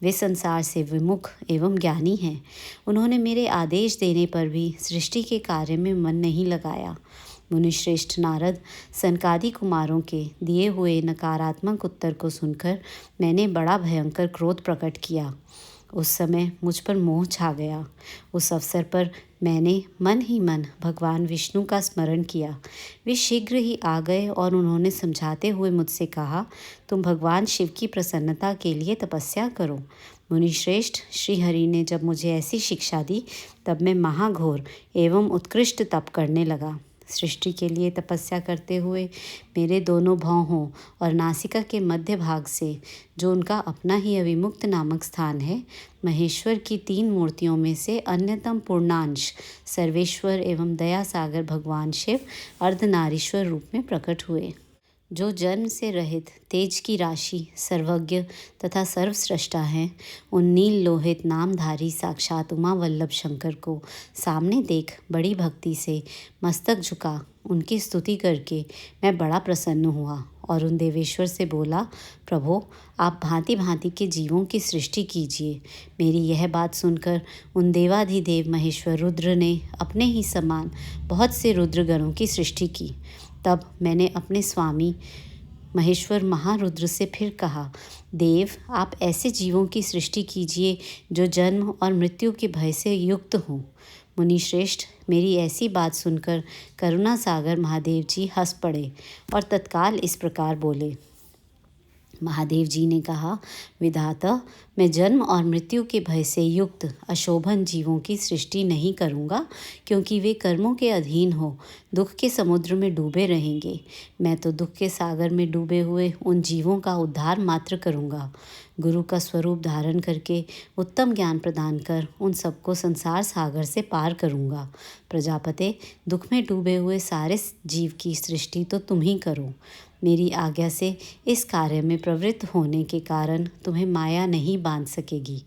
[SPEAKER 1] वे संसार से विमुख एवं ज्ञानी हैं। उन्होंने मेरे आदेश देने पर भी सृष्टि के कार्य में मन नहीं लगाया। मुनिश्रेष्ठ नारद सनकादि कुमारों के दिए हुए नकारात्मक उत्तर को सुनकर मैंने बड़ा भयंकर क्रोध प्रकट किया। उस समय मुझ पर मोह छा गया। उस अवसर पर मैंने मन ही मन भगवान विष्णु का स्मरण किया। वे शीघ्र ही आ गए और उन्होंने समझाते हुए मुझसे कहा, तुम भगवान शिव की प्रसन्नता के लिए तपस्या करो। मुनिश्रेष्ठ श्रीहरि ने जब मुझे ऐसी शिक्षा दी, तब मैं महाघोर एवं उत्कृष्ट तप करने लगा। सृष्टि के लिए तपस्या करते हुए मेरे दोनों भौहों और नासिका के मध्य भाग से, जो उनका अपना ही अविमुक्त नामक स्थान है, महेश्वर की 3 मूर्तियों में से अन्यतम पूर्णांश सर्वेश्वर एवं दया सागर भगवान शिव अर्धनारीश्वर रूप में प्रकट हुए, जो जन्म से रहित तेज की राशि सर्वज्ञ तथा सर्वस्रष्टा हैं। उन नील लोहित नामधारी साक्षात उमा वल्लभ शंकर को सामने देख बड़ी भक्ति से मस्तक झुका उनकी स्तुति करके मैं बड़ा प्रसन्न हुआ और उन देवेश्वर से बोला, प्रभो आप भांति भांति के जीवों की सृष्टि कीजिए। मेरी यह बात सुनकर उन देवाधिदेव महेश्वर रुद्र ने अपने ही समान बहुत से रुद्रगणों की सृष्टि की। तब मैंने अपने स्वामी महेश्वर महारुद्र से फिर कहा, देव आप ऐसे जीवों की सृष्टि कीजिए जो जन्म और मृत्यु के भय से युक्त हों। मुनिश्रेष्ठ मेरी ऐसी बात सुनकर करुणा सागर महादेव जी हंस पड़े और तत्काल इस प्रकार बोले। महादेव जी ने कहा, विधाता मैं जन्म और मृत्यु के भय से युक्त अशोभन जीवों की सृष्टि नहीं करूँगा, क्योंकि वे कर्मों के अधीन हो दुख के समुद्र में डूबे रहेंगे। मैं तो दुख के सागर में डूबे हुए उन जीवों का उद्धार मात्र करूँगा। गुरु का स्वरूप धारण करके उत्तम ज्ञान प्रदान कर उन सबको संसार सागर से पार करूँगा। प्रजापते दुख में डूबे हुए सारे जीव की सृष्टि तो तुम ही करो। मेरी आज्ञा से इस कार्य में प्रवृत्त होने के कारण तुम्हें माया नहीं बांध सकेगी।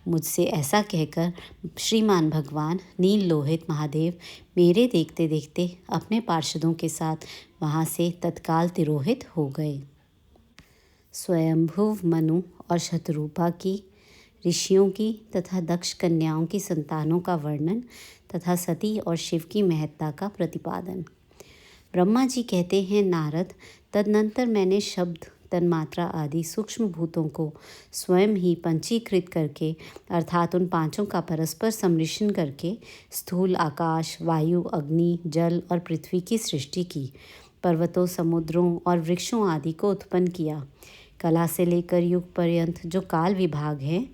[SPEAKER 1] मुझसे ऐसा कहकर श्रीमान भगवान नील लोहित महादेव मेरे देखते देखते अपने पार्षदों के साथ वहाँ से तत्काल तिरोहित हो गए। स्वयंभुव मनु और शतरूपा की, ऋषियों की तथा दक्ष कन्याओं की संतानों का वर्णन तथा सती और शिव की महत्ता का प्रतिपादन। ब्रह्मा जी कहते हैं, नारद, तदनंतर मैंने शब्द, तन्मात्रा आदि सूक्ष्म भूतों को स्वयं ही पंचीकृत करके अर्थात उन पांचों का परस्पर सम्मिश्रण करके स्थूल आकाश, वायु, अग्नि, जल और पृथ्वी की सृष्टि की। पर्वतों, समुद्रों और वृक्षों आदि को उत्पन्न किया। कला से लेकर युग पर्यंत जो काल विभाग है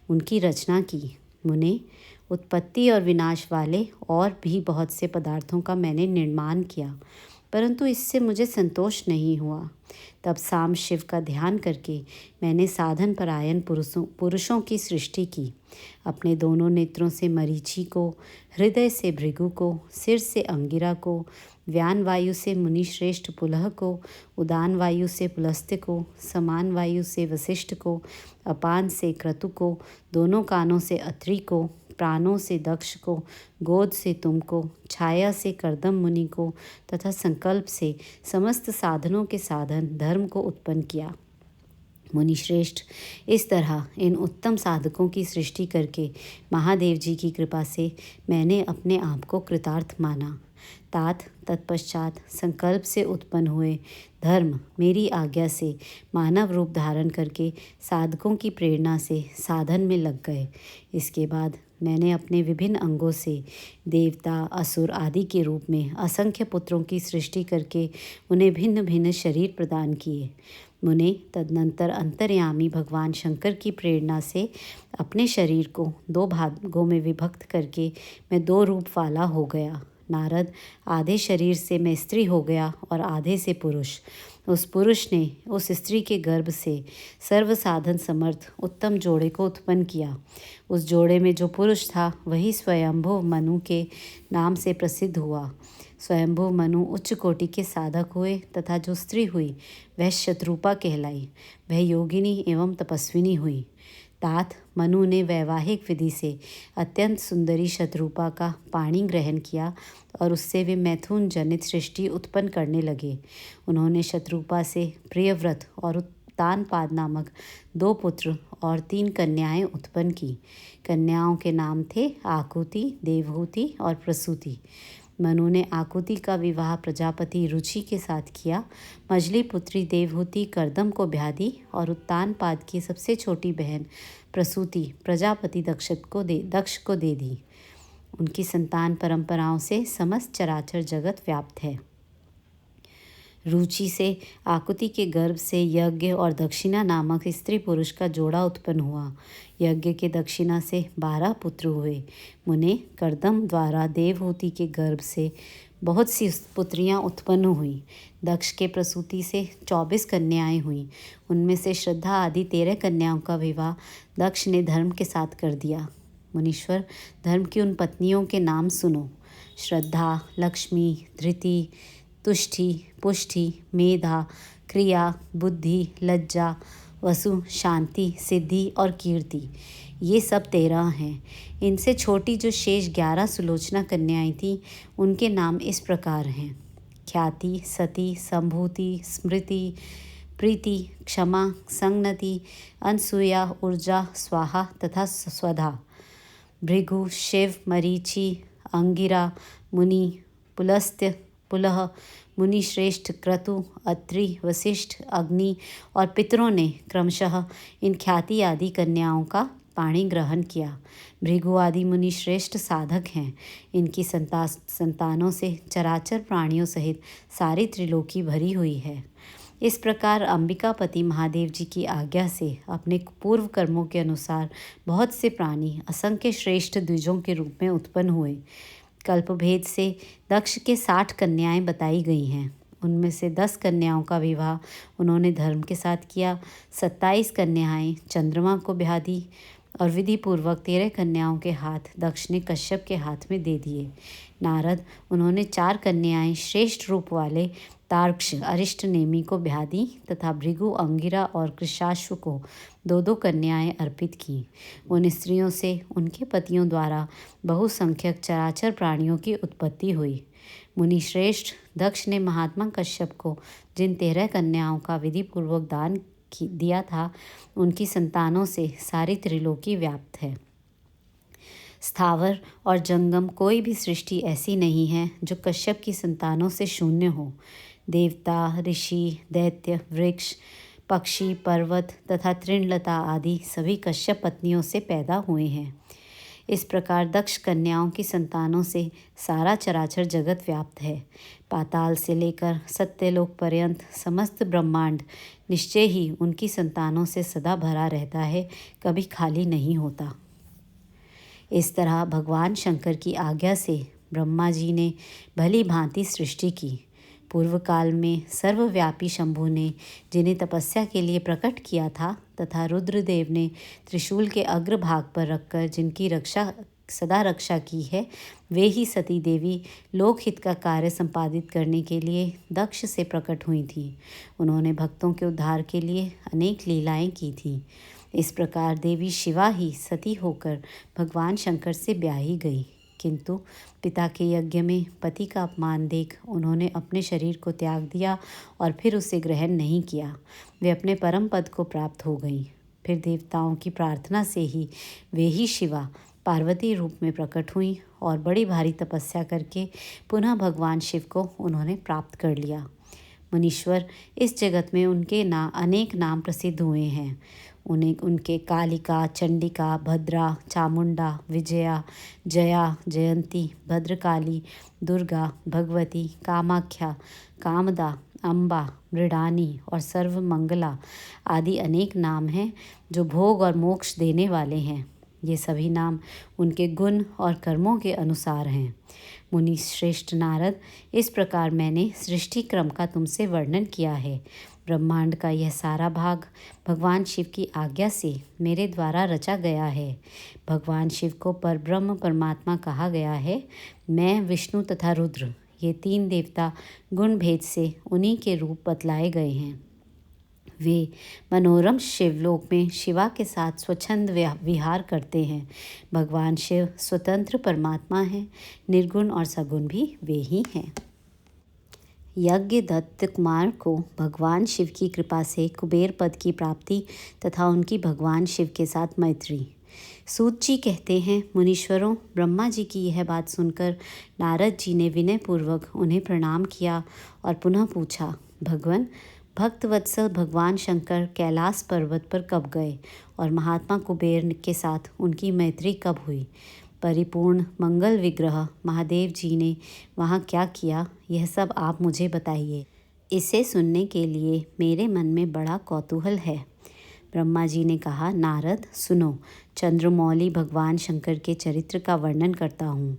[SPEAKER 1] उनकी रचना की। मुने, उत्पत्ति और विनाश वाले और भी बहुत से पदार्थों का मैंने निर्माण किया, परंतु इससे मुझे संतोष नहीं हुआ। तब साम शिव का ध्यान करके मैंने साधन परायण पुरुषों की सृष्टि की। अपने दोनों नेत्रों से मरीचि को, हृदय से भृगु को, सिर से अंगिरा को, व्यान वायु से मुनिश्रेष्ठ पुलह को, उदान वायु से पुलस्त्य को, समान वायु से वशिष्ठ को, अपान से क्रतु को, दोनों कानों से अत्रि को, प्राणों से दक्ष को, गोद से तुमको, छाया से कर्दम मुनि को तथा संकल्प से समस्त साधनों के साधन धर्म को उत्पन्न किया। मुनिश्रेष्ठ, इस तरह इन उत्तम साधकों की सृष्टि करके महादेव जी की कृपा से मैंने अपने आप को कृतार्थ माना। तात तत्पश्चात संकल्प से उत्पन्न हुए धर्म मेरी आज्ञा से मानव रूप धारण करके साधकों की प्रेरणा से साधन में लग गए। इसके बाद मैंने अपने विभिन्न अंगों से देवता, असुर आदि के रूप में असंख्य पुत्रों की सृष्टि करके उन्हें भिन्न भिन्न शरीर प्रदान किए। मुने, तदनंतर अंतर्यामी भगवान शंकर की प्रेरणा से अपने शरीर को 2 भागों में विभक्त करके मैं 2 रूप वाला हो गया। नारद, आधे शरीर से मैं स्त्री हो गया और आधे से पुरुष। उस पुरुष ने उस स्त्री के गर्भ से सर्व साधन समर्थ उत्तम जोड़े को उत्पन्न किया। उस जोड़े में जो पुरुष था वही स्वयंभुव मनु के नाम से प्रसिद्ध हुआ। स्वयंभुव मनु उच्च कोटि के साधक हुए तथा जो स्त्री हुई वह शतरूपा कहलाई। वह योगिनी एवं तपस्विनी हुई। तात मनु ने वैवाहिक विधि से अत्यंत सुंदरी शतरूपा का पाणी ग्रहण किया और उससे वे मैथुन जनित सृष्टि उत्पन्न करने लगे। उन्होंने शतरूपा से प्रियव्रत और उत्तानपाद नामक 2 पुत्र और 3 कन्याएं उत्पन्न की। कन्याओं के नाम थे आकुति, देवहूति और प्रसूति। मनु ने आकुति का विवाह प्रजापति रुचि के साथ किया। मजली पुत्री देवहूति कर्दम को ब्याह दी और उत्तानपाद की सबसे छोटी बहन प्रसूति प्रजापति दक्ष को दे दी। उनकी संतान परंपराओं से समस्त चराचर जगत व्याप्त है। रुचि से आकुति के गर्भ से यज्ञ और दक्षिणा नामक स्त्री पुरुष का जोड़ा उत्पन्न हुआ। यज्ञ के दक्षिणा से 12 पुत्र हुए। मुने, कर्दम द्वारा देवहूति के गर्भ से बहुत सी पुत्रियां उत्पन्न हुईं। दक्ष के प्रसूति से 24 कन्याएं हुईं। उनमें से श्रद्धा आदि 13 कन्याओं का विवाह दक्ष ने धर्म के साथ कर दिया। मुनीश्वर, धर्म की उन पत्नियों के नाम सुनो। श्रद्धा, लक्ष्मी, धृति, तुष्टि, पुष्टि, मेधा, क्रिया, बुद्धि, लज्जा, वसु, शांति, सिद्धि और कीर्ति, ये सब 13 हैं। इनसे छोटी जो शेष 11 सुलोचना कन्याएं थीं उनके नाम इस प्रकार हैं: ख्याति, सती, संभूति, स्मृति, प्रीति, क्षमा, संगनति, अनसूया, ऊर्जा, स्वाहा तथा स्वधा। भृगु, शिव, मरीचि, अंगिरा, मुनि, पुलस्त्य, पुलह, मुनिश्रेष्ठ, क्रतु, अत्रि, वशिष्ठ, अग्नि और पितरों ने क्रमशः इन ख्याति आदि कन्याओं का पाणी ग्रहण किया। भृगु आदि मुनि श्रेष्ठ साधक हैं। इनकी संतानों से चराचर प्राणियों सहित सारी त्रिलोकी भरी हुई है। इस प्रकार अंबिकापति महादेव जी की आज्ञा से अपने पूर्व कर्मों के अनुसार बहुत से प्राणी असंख्य श्रेष्ठ द्विजों के रूप में उत्पन्न हुए। कल्पभेद से दक्ष के 60 कन्याएं बताई गई हैं। उनमें से 10 कन्याओं का विवाह उन्होंने धर्म के साथ किया। 27 कन्याएं चंद्रमा को ब्याह दी और विधि पूर्वक 13 कन्याओं के हाथ दक्ष ने कश्यप के हाथ में दे दिए। नारद, उन्होंने 4 कन्याएं श्रेष्ठ रूप वाले तार्क्ष अरिष्ट नेमि को ब्याह दी तथा भृगु अंगिरा और कृशाश्व को 2-2 कन्याएं अर्पित की। उन स्त्रियों से उनके पतियों द्वारा बहुसंख्यक चराचर प्राणियों की उत्पत्ति हुई। मुनिश्रेष्ठ दक्ष ने महात्मा कश्यप को जिन 13 कन्याओं का विधिपूर्वक दान दिया था, उनकी संतानों से सारी त्रिलोकी व्याप्त है। स्थावर और जंगम कोई भी सृष्टि ऐसी नहीं है जो कश्यप की संतानों से शून्य हो। देवता, ऋषि, दैत्य, वृक्ष, पक्षी, पर्वत तथा तृणलता आदि सभी कश्यप पत्नियों से पैदा हुए हैं। इस प्रकार दक्ष कन्याओं की संतानों से सारा चराचर जगत व्याप्त है। पाताल से लेकर सत्यलोक पर्यंत समस्त ब्रह्मांड निश्चय ही उनकी संतानों से सदा भरा रहता है, कभी खाली नहीं होता। इस तरह भगवान शंकर की आज्ञा से ब्रह्मा जी ने भली भांति सृष्टि की। पूर्व काल में सर्वव्यापी शंभु ने जिन्हें तपस्या के लिए प्रकट किया था तथा रुद्रदेव ने त्रिशूल के अग्रभाग पर रखकर जिनकी सदा रक्षा की है, वे ही सती देवी लोकहित का कार्य संपादित करने के लिए दक्ष से प्रकट हुई थीं। उन्होंने भक्तों के उद्धार के लिए अनेक लीलाएं की थीं। इस प्रकार देवी शिवा ही सती होकर भगवान शंकर से ब्याही गई, किंतु पिता के यज्ञ में पति का अपमान देख उन्होंने अपने शरीर को त्याग दिया और फिर उसे ग्रहण नहीं किया। वे अपने परम पद को प्राप्त हो गईं। फिर देवताओं की प्रार्थना से ही वे ही शिवा पार्वती रूप में प्रकट हुई और बड़ी भारी तपस्या करके पुनः भगवान शिव को उन्होंने प्राप्त कर लिया। मुनीश्वर, इस जगत में उनके अनेक नाम प्रसिद्ध हुए हैं। उनके कालिका, चंडिका, भद्रा, चामुंडा, विजया, जया, जयंती, भद्रकाली, दुर्गा, भगवती, कामाख्या, कामदा, अम्बा, मृडानी और सर्वमंगला आदि अनेक नाम हैं जो भोग और मोक्ष देने वाले हैं। ये सभी नाम उनके गुण और कर्मों के अनुसार हैं। मुनि श्रेष्ठ नारद, इस प्रकार मैंने सृष्टि क्रम का तुमसे वर्णन किया है। ब्रह्मांड का यह सारा भाग भगवान शिव की आज्ञा से मेरे द्वारा रचा गया है। भगवान शिव को परब्रह्म परमात्मा कहा गया है। मैं, विष्णु तथा रुद्र, ये 3 देवता गुण भेद से उन्हीं के रूप बतलाए गए हैं। वे मनोरम शिवलोक में शिवा के साथ स्वच्छंद विहार करते हैं। भगवान शिव स्वतंत्र परमात्मा हैं, निर्गुण और सगुण भी वे ही हैं। यज्ञदत्त कुमार को भगवान शिव की कृपा से कुबेर पद की प्राप्ति तथा उनकी भगवान शिव के साथ मैत्री। सूत जी कहते हैं, मुनीश्वरों, ब्रह्मा जी की यह बात सुनकर नारद जी ने विनयपूर्वक उन्हें प्रणाम किया और पुनः पूछा, भगवान, भक्तवत्सल भगवान शंकर कैलाश पर्वत पर कब गए और महात्मा कुबेर के साथ उनकी मैत्री कब हुई? परिपूर्ण मंगल विग्रह महादेव जी ने वहाँ क्या किया, यह सब आप मुझे बताइए। इसे सुनने के लिए मेरे मन में बड़ा कौतूहल है। ब्रह्मा जी ने कहा, नारद सुनो, चंद्रमौली भगवान शंकर के चरित्र का वर्णन करता हूँ।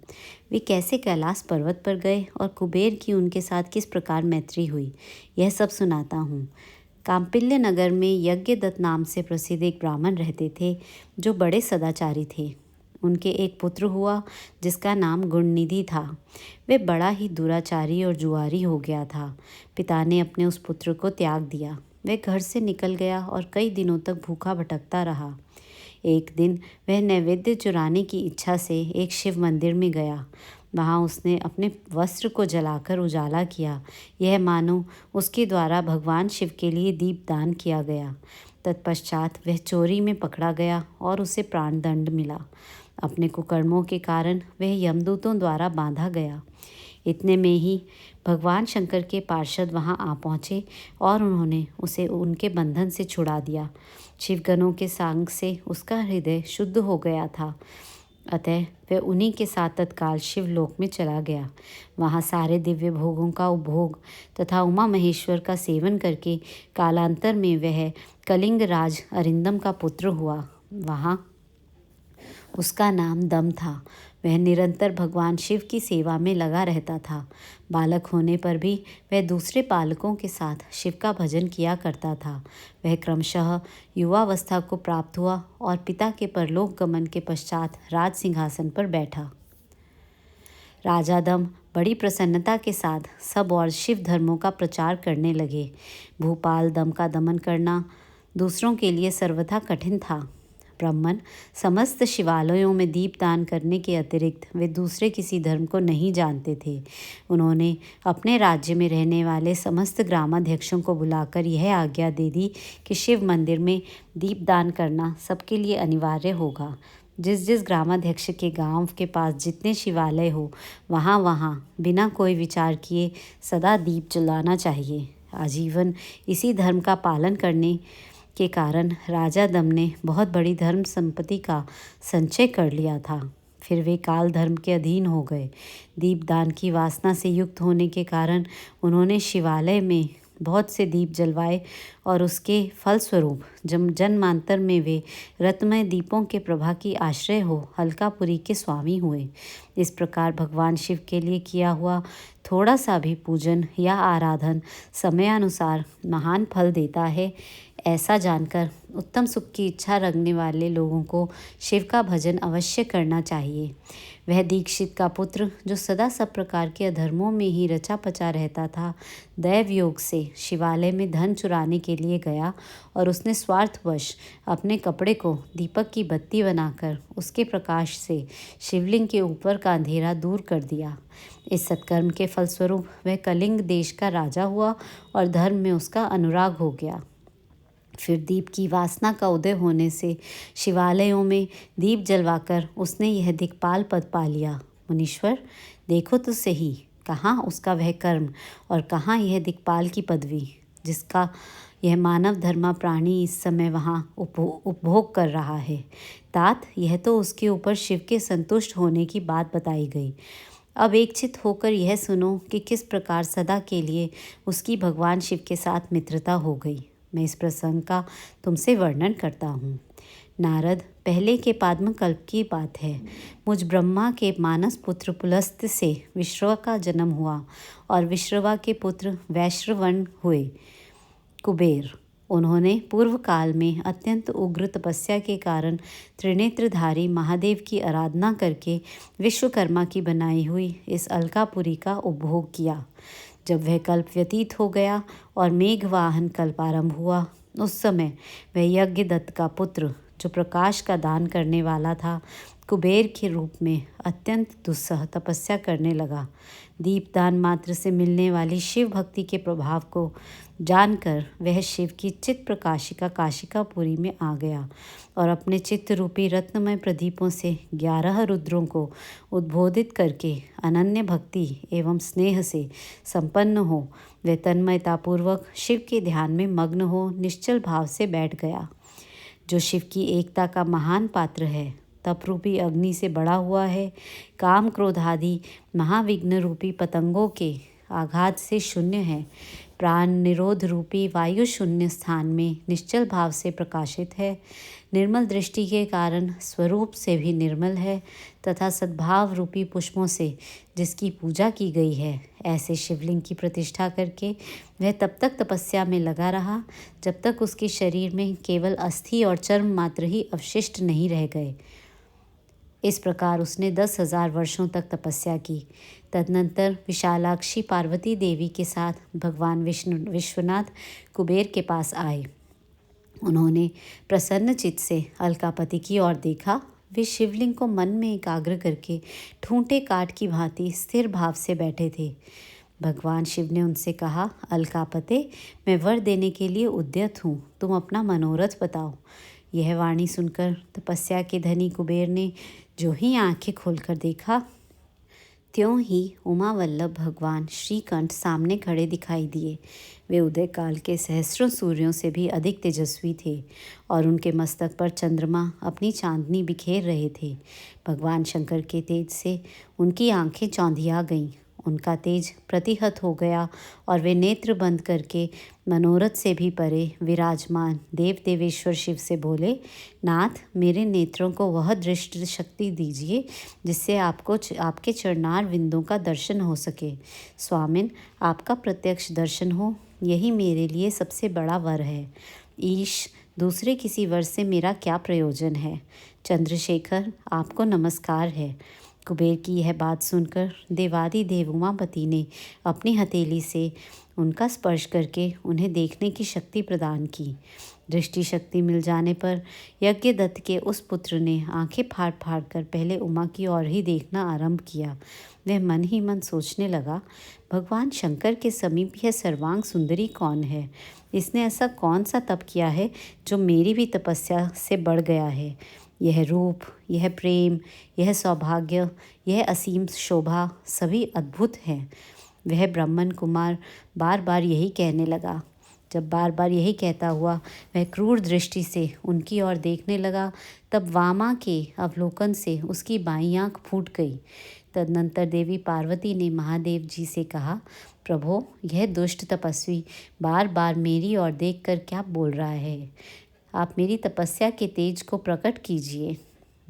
[SPEAKER 1] वे कैसे कैलाश पर्वत पर गए और कुबेर की उनके साथ किस प्रकार मैत्री हुई, यह सब सुनाता हूँ। कांपिल्य नगर में यज्ञदत्त नाम से प्रसिद्ध एक ब्राह्मण रहते थे जो बड़े सदाचारी थे। उनके एक पुत्र हुआ जिसका नाम गुणनिधि था। वे बड़ा ही दुराचारी और जुआरी हो गया था। पिता ने अपने उस पुत्र को त्याग दिया। वह घर से निकल गया और कई दिनों तक भूखा भटकता रहा। एक दिन वह नैवेद्य चुराने की इच्छा से एक शिव मंदिर में गया। वहाँ उसने अपने वस्त्र को जलाकर उजाला किया, यह मानो उसके द्वारा भगवान शिव के लिए दीपदान किया गया। तत्पश्चात वह चोरी में पकड़ा गया और उसे प्राणदंड मिला। अपने कुकर्मों के कारण वह यमदूतों द्वारा बांधा गया। इतने में ही भगवान शंकर के पार्षद वहां आ पहुँचे और उन्होंने उसे उनके बंधन से छुड़ा दिया। शिवगणों के संग से उसका हृदय शुद्ध हो गया था, अतः वह उन्हीं के साथ तत्काल शिवलोक में चला गया। वहाँ सारे दिव्य भोगों का उपभोग तथा उमा महेश्वर का सेवन करके कालांतर में वह कलिंग राज अरिंदम का पुत्र हुआ। वहाँ उसका नाम दम था। वह निरंतर भगवान शिव की सेवा में लगा रहता था। बालक होने पर भी वह दूसरे बालकों के साथ शिव का भजन किया करता था। वह क्रमशः युवावस्था को प्राप्त हुआ और पिता के परलोक गमन के पश्चात राज सिंहासन पर बैठा। राजा दम बड़ी प्रसन्नता के साथ सब और शिव धर्मों का प्रचार करने लगे। भूपाल दम का दमन करना दूसरों के लिए सर्वथा कठिन था। ब्राह्मण समस्त शिवालयों में दीपदान करने के अतिरिक्त वे दूसरे किसी धर्म को नहीं जानते थे। उन्होंने अपने राज्य में रहने वाले समस्त ग्रामाध्यक्षों को बुलाकर यह आज्ञा दे दी कि शिव मंदिर में दीपदान करना सबके लिए अनिवार्य होगा। जिस जिस ग्रामाध्यक्ष के गांव के पास जितने शिवालय हो वहाँ वहाँ बिना कोई विचार किए सदा दीप जलाना चाहिए। आजीवन इसी धर्म का पालन करने के कारण राजा दम ने बहुत बड़ी धर्म संपत्ति का संचय कर लिया था। फिर वे काल धर्म के अधीन हो गए। दीपदान की वासना से युक्त होने के कारण उन्होंने शिवालय में बहुत से दीप जलवाए और उसके फलस्वरूप जन्मांतर में वे रत्नमय दीपों के प्रभा की आश्रय हो अलकापुरी के स्वामी हुए। इस प्रकार भगवान शिव के लिए किया हुआ थोड़ा सा भी पूजन या आराधन समयानुसार महान फल देता है। ऐसा जानकर उत्तम सुख की इच्छा रखने वाले लोगों को शिव का भजन अवश्य करना चाहिए। वह दीक्षित का पुत्र जो सदा सब प्रकार के अधर्मों में ही रचा पचा रहता था, दैव योग से शिवालय में धन चुराने के लिए गया और उसने स्वार्थवश अपने कपड़े को दीपक की बत्ती बनाकर उसके प्रकाश से शिवलिंग के ऊपर का अंधेरा दूर कर दिया। इस सत्कर्म के फलस्वरूप वह कलिंग देश का राजा हुआ और धर्म में उसका अनुराग हो गया। फिर दीप की वासना का उदय होने से शिवालयों में दीप जलवाकर उसने यह दिक्पाल पद पा लिया। मुनीश्वर, देखो तो सही, कहाँ उसका वह कर्म और कहाँ यह दिक्पाल की पदवी जिसका यह मानव धर्मा प्राणी इस समय वहाँ उपभोग कर रहा है। तात, यह तो उसके ऊपर शिव के संतुष्ट होने की बात बताई गई। अब एकचित होकर यह सुनो कि किस प्रकार सदा के लिए उसकी भगवान शिव के साथ मित्रता हो गई। मैं इस प्रसंग का तुमसे वर्णन करता हूँ। नारद, पहले के पाद्मकल्प की बात है। मुझ ब्रह्मा के मानस पुत्र पुलस्त्य से विश्रवा का जन्म हुआ और विश्रवा के पुत्र वैश्रवण हुए कुबेर। उन्होंने पूर्व काल में अत्यंत उग्र तपस्या के कारण त्रिनेत्रधारी महादेव की आराधना करके विश्वकर्मा की बनाई हुई इस अलकापुरी का उपभोग किया। जब वह कल्प व्यतीत हो गया और मेघवाहन कल्प आरंभ हुआ, उस समय वह यज्ञदत्त का पुत्र जो प्रकाश का दान करने वाला था, कुबेर के रूप में अत्यंत दुस्सह तपस्या करने लगा। दीपदान मात्र से मिलने वाली शिव भक्ति के प्रभाव को जानकर वह शिव की चित्त प्रकाशिका काशिकापुरी में आ गया और अपने चित्त रूपी रत्नमय प्रदीपों से 11 रुद्रों को उद्बोधित करके अनन्य भक्ति एवं स्नेह से संपन्न हो वह तन्मयतापूर्वक शिव के ध्यान में मग्न हो निश्चल भाव से बैठ गया। जो शिव की एकता का महान पात्र है, तपरूपी अग्नि से बड़ा हुआ है, काम क्रोध आदि महाविघ्न रूपी पतंगों के आघात से शून्य है, प्राण निरोध रूपी वायु शून्य स्थान में निश्चल भाव से प्रकाशित है, निर्मल दृष्टि के कारण स्वरूप से भी निर्मल है तथा सद्भाव रूपी पुष्पों से जिसकी पूजा की गई है, ऐसे शिवलिंग की प्रतिष्ठा करके वह तब तक तपस्या में लगा रहा जब तक उसके शरीर में केवल अस्थि और चर्म मात्र ही अवशिष्ट नहीं रह गए। इस प्रकार उसने 10,000 वर्षों तक तपस्या की। तदनंतर विशालाक्षी पार्वती देवी के साथ भगवान विश्वनाथ कुबेर के पास आए। उन्होंने प्रसन्न चित्त से अलकापति की ओर देखा। वे शिवलिंग को मन में एकाग्र करके ठूंठे काट की भांति स्थिर भाव से बैठे थे। भगवान शिव ने उनसे कहा, अलकापते, मैं वर देने के लिए उद्यत हूँ, तुम अपना मनोरथ बताओ। यह वाणी सुनकर तपस्या के धनी कुबेर ने जो ही आंखें खोलकर देखा, त्यों ही उमावल्लभ भगवान श्रीकंठ सामने खड़े दिखाई दिए। वे उदय काल के सहस्रों सूर्यों से भी अधिक तेजस्वी थे और उनके मस्तक पर चंद्रमा अपनी चांदनी बिखेर रहे थे। भगवान शंकर के तेज से उनकी आंखें चौंधिया गईं। उनका तेज प्रतिहत हो गया और वे नेत्र बंद करके मनोरथ से भी परे विराजमान देव देवेश्वर शिव से बोले, नाथ, मेरे नेत्रों को वह दृष्टि शक्ति दीजिए जिससे आपको आपके चरणार विंदों का दर्शन हो सके। स्वामिन, आपका प्रत्यक्ष दर्शन हो, यही मेरे लिए सबसे बड़ा वर है। ईश, दूसरे किसी वर से मेरा क्या प्रयोजन है। चंद्रशेखर, आपको नमस्कार है। कुबेर की यह बात सुनकर देवादिदेव उमापति ने अपनी हथेली से उनका स्पर्श करके उन्हें देखने की शक्ति प्रदान की। दृष्टि शक्ति मिल जाने पर यज्ञदत्त के उस पुत्र ने आंखें फाड़ फाड़ कर पहले उमा की ओर ही देखना आरंभ किया। वह मन ही मन सोचने लगा, भगवान शंकर के समीप यह सर्वांग सुंदरी कौन है? इसने ऐसा कौन सा तप किया है जो मेरी भी तपस्या से बढ़ गया है? यह रूप, यह प्रेम, यह सौभाग्य, यह असीम शोभा सभी अद्भुत हैं। वह ब्राह्मण कुमार बार बार यही कहने लगा। जब बार बार यही कहता हुआ वह क्रूर दृष्टि से उनकी ओर देखने लगा, तब वामा के अवलोकन से उसकी बाईं आंख फूट गई। तदनंतर देवी पार्वती ने महादेव जी से कहा, प्रभो, यह दुष्ट तपस्वी बार बार मेरी ओर देखकर क्या बोल रहा है? आप मेरी तपस्या के तेज को प्रकट कीजिए।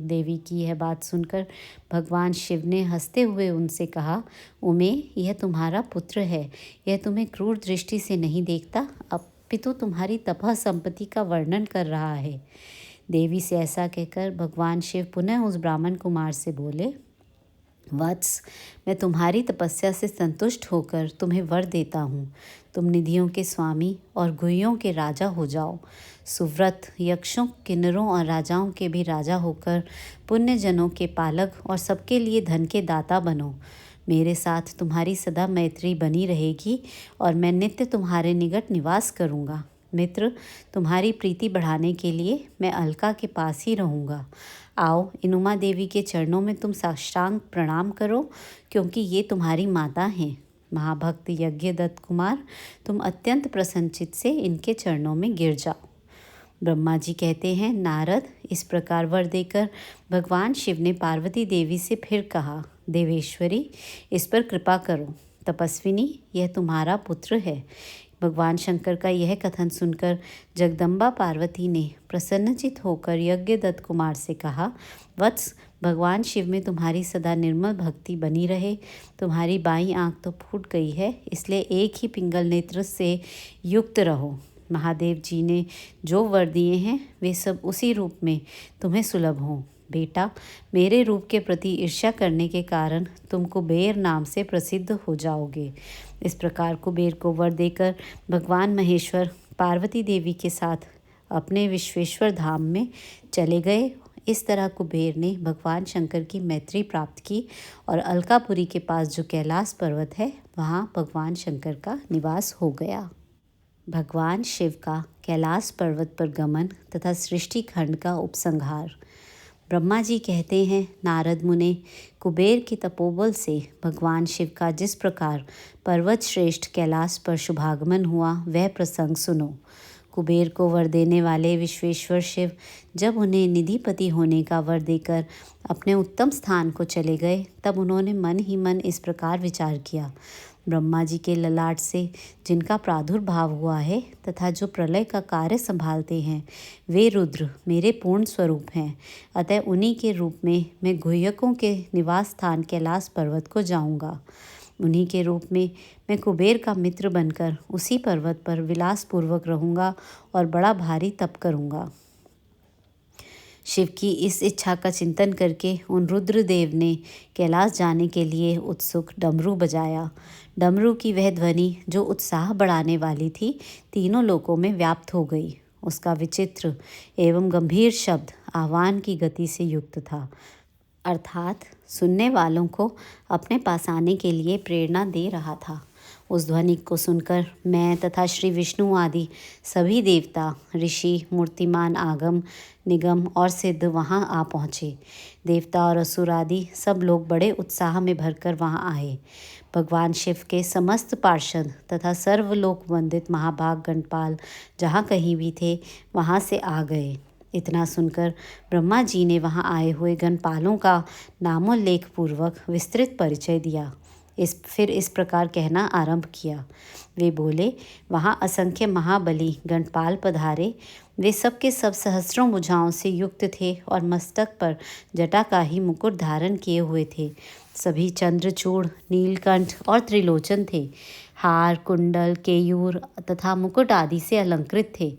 [SPEAKER 1] देवी की यह बात सुनकर भगवान शिव ने हंसते हुए उनसे कहा, उमे, यह तुम्हारा पुत्र है। यह तुम्हें क्रूर दृष्टि से नहीं देखता, अपितु तुम्हारी तपः संपत्ति का वर्णन कर रहा है। देवी से ऐसा कहकर भगवान शिव पुनः उस ब्राह्मण कुमार से बोले, वत्स, मैं तुम्हारी तपस्या से संतुष्ट होकर तुम्हें वर देता हूँ। तुम निधियों के स्वामी और गुह्यों के राजा हो जाओ। सुव्रत, यक्षों, किन्नरों और राजाओं के भी राजा होकर पुण्यजनों के पालक और सबके लिए धन के दाता बनो। मेरे साथ तुम्हारी सदा मैत्री बनी रहेगी और मैं नित्य तुम्हारे निकट निवास करूँगा। मित्र, तुम्हारी प्रीति बढ़ाने के लिए मैं अलका के पास ही रहूँगा। आओ, इन उमा देवी के चरणों में तुम साष्टांग प्रणाम करो, क्योंकि ये तुम्हारी माता हैं। महाभक्त यज्ञदत्त कुमार, तुम अत्यंत प्रसन्नचित्त से इनके चरणों में गिर जाओ। ब्रह्मा जी कहते हैं, नारद, इस प्रकार वर देकर भगवान शिव ने पार्वती देवी से फिर कहा, देवेश्वरी, इस पर कृपा करो। तपस्विनी, यह तुम्हारा पुत्र है। भगवान शंकर का यह कथन सुनकर जगदम्बा पार्वती ने प्रसन्नचित होकर यज्ञदत्त कुमार से कहा, वत्स, भगवान शिव में तुम्हारी सदा निर्मल भक्ति बनी रहे। तुम्हारी बाईं आंख तो फूट गई है, इसलिए एक ही पिंगल नेत्र से युक्त रहो। महादेव जी ने जो वर दिए हैं वे सब उसी रूप में तुम्हें सुलभ हों। बेटा, मेरे रूप के प्रति ईर्ष्या करने के कारण तुम कुबेर नाम से प्रसिद्ध हो जाओगे। इस प्रकार कुबेर को वर देकर भगवान महेश्वर पार्वती देवी के साथ अपने विश्वेश्वर धाम में चले गए। इस तरह कुबेर ने भगवान शंकर की मैत्री प्राप्त की और अलकापुरी के पास जो कैलाश पर्वत है, वहाँ भगवान शंकर का निवास हो गया। भगवान शिव का कैलाश पर्वत पर गमन तथा सृष्टि खंड का उपसंहार। ब्रह्मा जी कहते हैं, नारद मुने, कुबेर की तपोबल से भगवान शिव का जिस प्रकार पर्वत श्रेष्ठ कैलाश पर शुभागमन हुआ, वह प्रसंग सुनो। कुबेर को वर देने वाले विश्वेश्वर शिव जब उन्हें निधिपति होने का वर देकर अपने उत्तम स्थान को चले गए, तब उन्होंने मन ही मन इस प्रकार विचार किया, ब्रह्मा जी के ललाट से जिनका प्रादुर्भाव हुआ है तथा जो प्रलय का कार्य संभालते हैं, वे रुद्र मेरे पूर्ण स्वरूप हैं। अतः उन्हीं के रूप में मैं गुह्यकों के निवास स्थान कैलाश पर्वत को जाऊंगा। उन्हीं के रूप में मैं कुबेर का मित्र बनकर उसी पर्वत पर विलासपूर्वक रहूंगा और बड़ा भारी तप करूंगा। शिव की इस इच्छा का चिंतन करके उन रुद्रदेव ने कैलाश जाने के लिए उत्सुक डमरू बजाया। डमरू की वह ध्वनि जो उत्साह बढ़ाने वाली थी, तीनों लोकों में व्याप्त हो गई। उसका विचित्र एवं गंभीर शब्द आह्वान की गति से युक्त था, अर्थात सुनने वालों को अपने पास आने के लिए प्रेरणा दे रहा था। उस ध्वनि को सुनकर मैं तथा श्री विष्णु आदि सभी देवता, ऋषि, मूर्तिमान, आगम, निगम और सिद्ध वहाँ आ पहुँचे। देवता और असुर आदि सब लोग बड़े उत्साह में भरकर वहाँ आए। भगवान शिव के समस्त पार्षद तथा सर्वलोक वंदित महाभाग गणपाल जहाँ कहीं भी थे, वहाँ से आ गए। इतना सुनकर ब्रह्मा जी ने वहाँ आए हुए गणपालों का नामोल्लेख पूर्वक विस्तृत परिचय दिया। फिर इस प्रकार कहना आरंभ किया। वे बोले, वहाँ असंख्य महाबली गणपाल पधारे। वे सब के सब सहस्रों भुजाओं से युक्त थे और मस्तक पर जटा का ही मुकुट धारण किए हुए थे। सभी चंद्रचूड़, नीलकंठ और त्रिलोचन थे। हार, कुंडल, केयूर तथा मुकुट आदि से अलंकृत थे।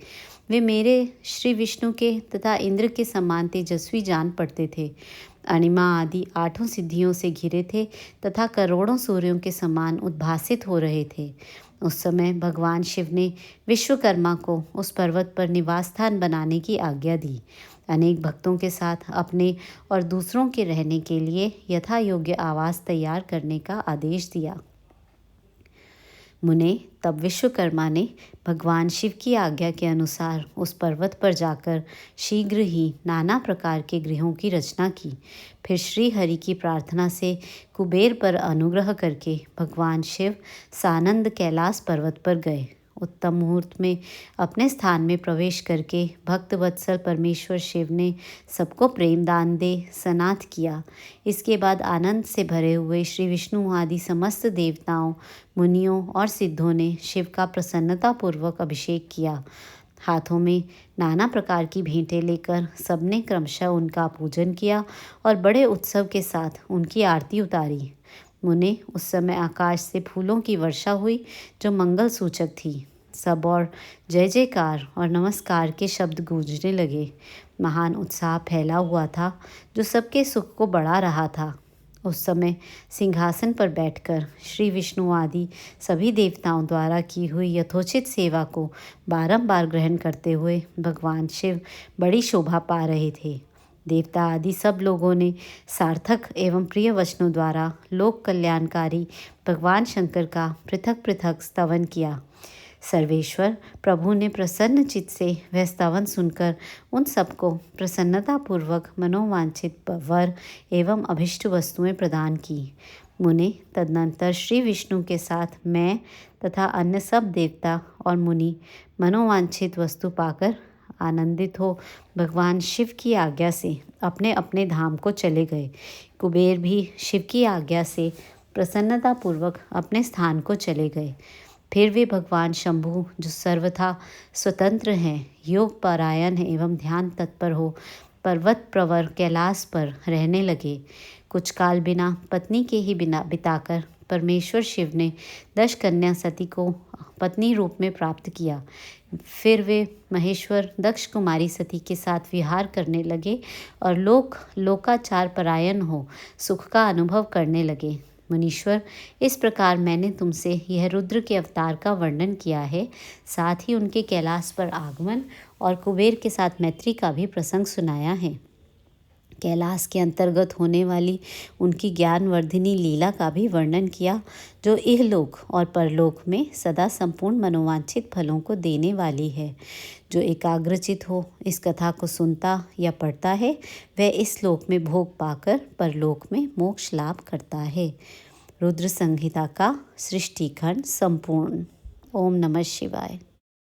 [SPEAKER 1] वे मेरे श्री विष्णु के तथा इंद्र के समान तेजस्वी जान पड़ते थे। अणिमा आदि 8 सिद्धियों से घिरे थे तथा करोड़ों सूर्यों के समान उद्भासित हो रहे थे। उस समय भगवान शिव ने विश्वकर्मा को उस पर्वत पर निवास स्थान बनाने की आज्ञा दी। अनेक भक्तों के साथ अपने और दूसरों के रहने के लिए यथा योग्य आवास तैयार करने का आदेश दिया। मुने, तब विश्वकर्मा ने भगवान शिव की आज्ञा के अनुसार उस पर्वत पर जाकर शीघ्र ही नाना प्रकार के गृहों की रचना की। फिर श्री हरि की प्रार्थना से कुबेर पर अनुग्रह करके भगवान शिव सानंद कैलाश पर्वत पर गए। उत्तम मुहूर्त में अपने स्थान में प्रवेश करके भक्त वत्सल परमेश्वर शिव ने सबको प्रेम दान दे सनाथ किया। इसके बाद आनंद से भरे हुए श्री विष्णु आदि समस्त देवताओं, मुनियों और सिद्धों ने शिव का प्रसन्नतापूर्वक अभिषेक किया। हाथों में नाना प्रकार की भेंटें लेकर सबने क्रमशः उनका पूजन किया और बड़े उत्सव के साथ उनकी आरती उतारी। मुने, उस समय आकाश से फूलों की वर्षा हुई जो मंगल सूचक थी। सब और जय जयकार और नमस्कार के शब्द गूंजने लगे। महान उत्साह फैला हुआ था जो सबके सुख को बढ़ा रहा था। उस समय सिंहासन पर बैठकर श्री विष्णु आदि सभी देवताओं द्वारा की हुई यथोचित सेवा को बारंबार ग्रहण करते हुए भगवान शिव बड़ी शोभा पा रहे थे। देवता आदि सब लोगों ने सार्थक एवं प्रिय वचनों द्वारा लोक कल्याणकारी भगवान शंकर का पृथक पृथक स्तवन किया। सर्वेश्वर प्रभु ने प्रसन्न चित्त से वह स्तवन सुनकर उन सबको प्रसन्नतापूर्वक मनोवांछित वर एवं अभिष्ट वस्तुएं प्रदान की। मुने, तदनंतर श्री विष्णु के साथ मैं तथा अन्य सब देवता और मुनि मनोवांछित वस्तु पाकर आनंदित हो भगवान शिव की आज्ञा से अपने अपने धाम को चले गए। कुबेर भी शिव की आज्ञा से प्रसन्नतापूर्वक अपने स्थान को चले गए। फिर वे भगवान शंभु, जो सर्वथा स्वतंत्र हैं, योग परायण एवं ध्यान तत्पर हो पर्वत प्रवर कैलाश पर रहने लगे। कुछ काल बिना पत्नी के ही बिना बिताकर परमेश्वर शिव ने 10 कन्या सती को पत्नी रूप में प्राप्त किया। फिर वे महेश्वर दक्ष कुमारी सती के साथ विहार करने लगे और लोकाचार परायण हो सुख का अनुभव करने लगे। मुनीश्वर, इस प्रकार मैंने तुमसे यह रुद्र के अवतार का वर्णन किया है। साथ ही उनके कैलाश पर आगमन और कुबेर के साथ मैत्री का भी प्रसंग सुनाया है। कैलाश के अंतर्गत होने वाली उनकी ज्ञानवर्धिनी लीला का भी वर्णन किया, जो इहलोक और परलोक में सदा संपूर्ण मनोवांछित फलों को देने वाली है। जो एकाग्रचित हो इस कथा को सुनता या पढ़ता है, वह इस लोक में भोग पाकर परलोक में मोक्ष लाभ करता है। रुद्र संहिता का सृष्टिखंड संपूर्ण। ओम नमः शिवाय।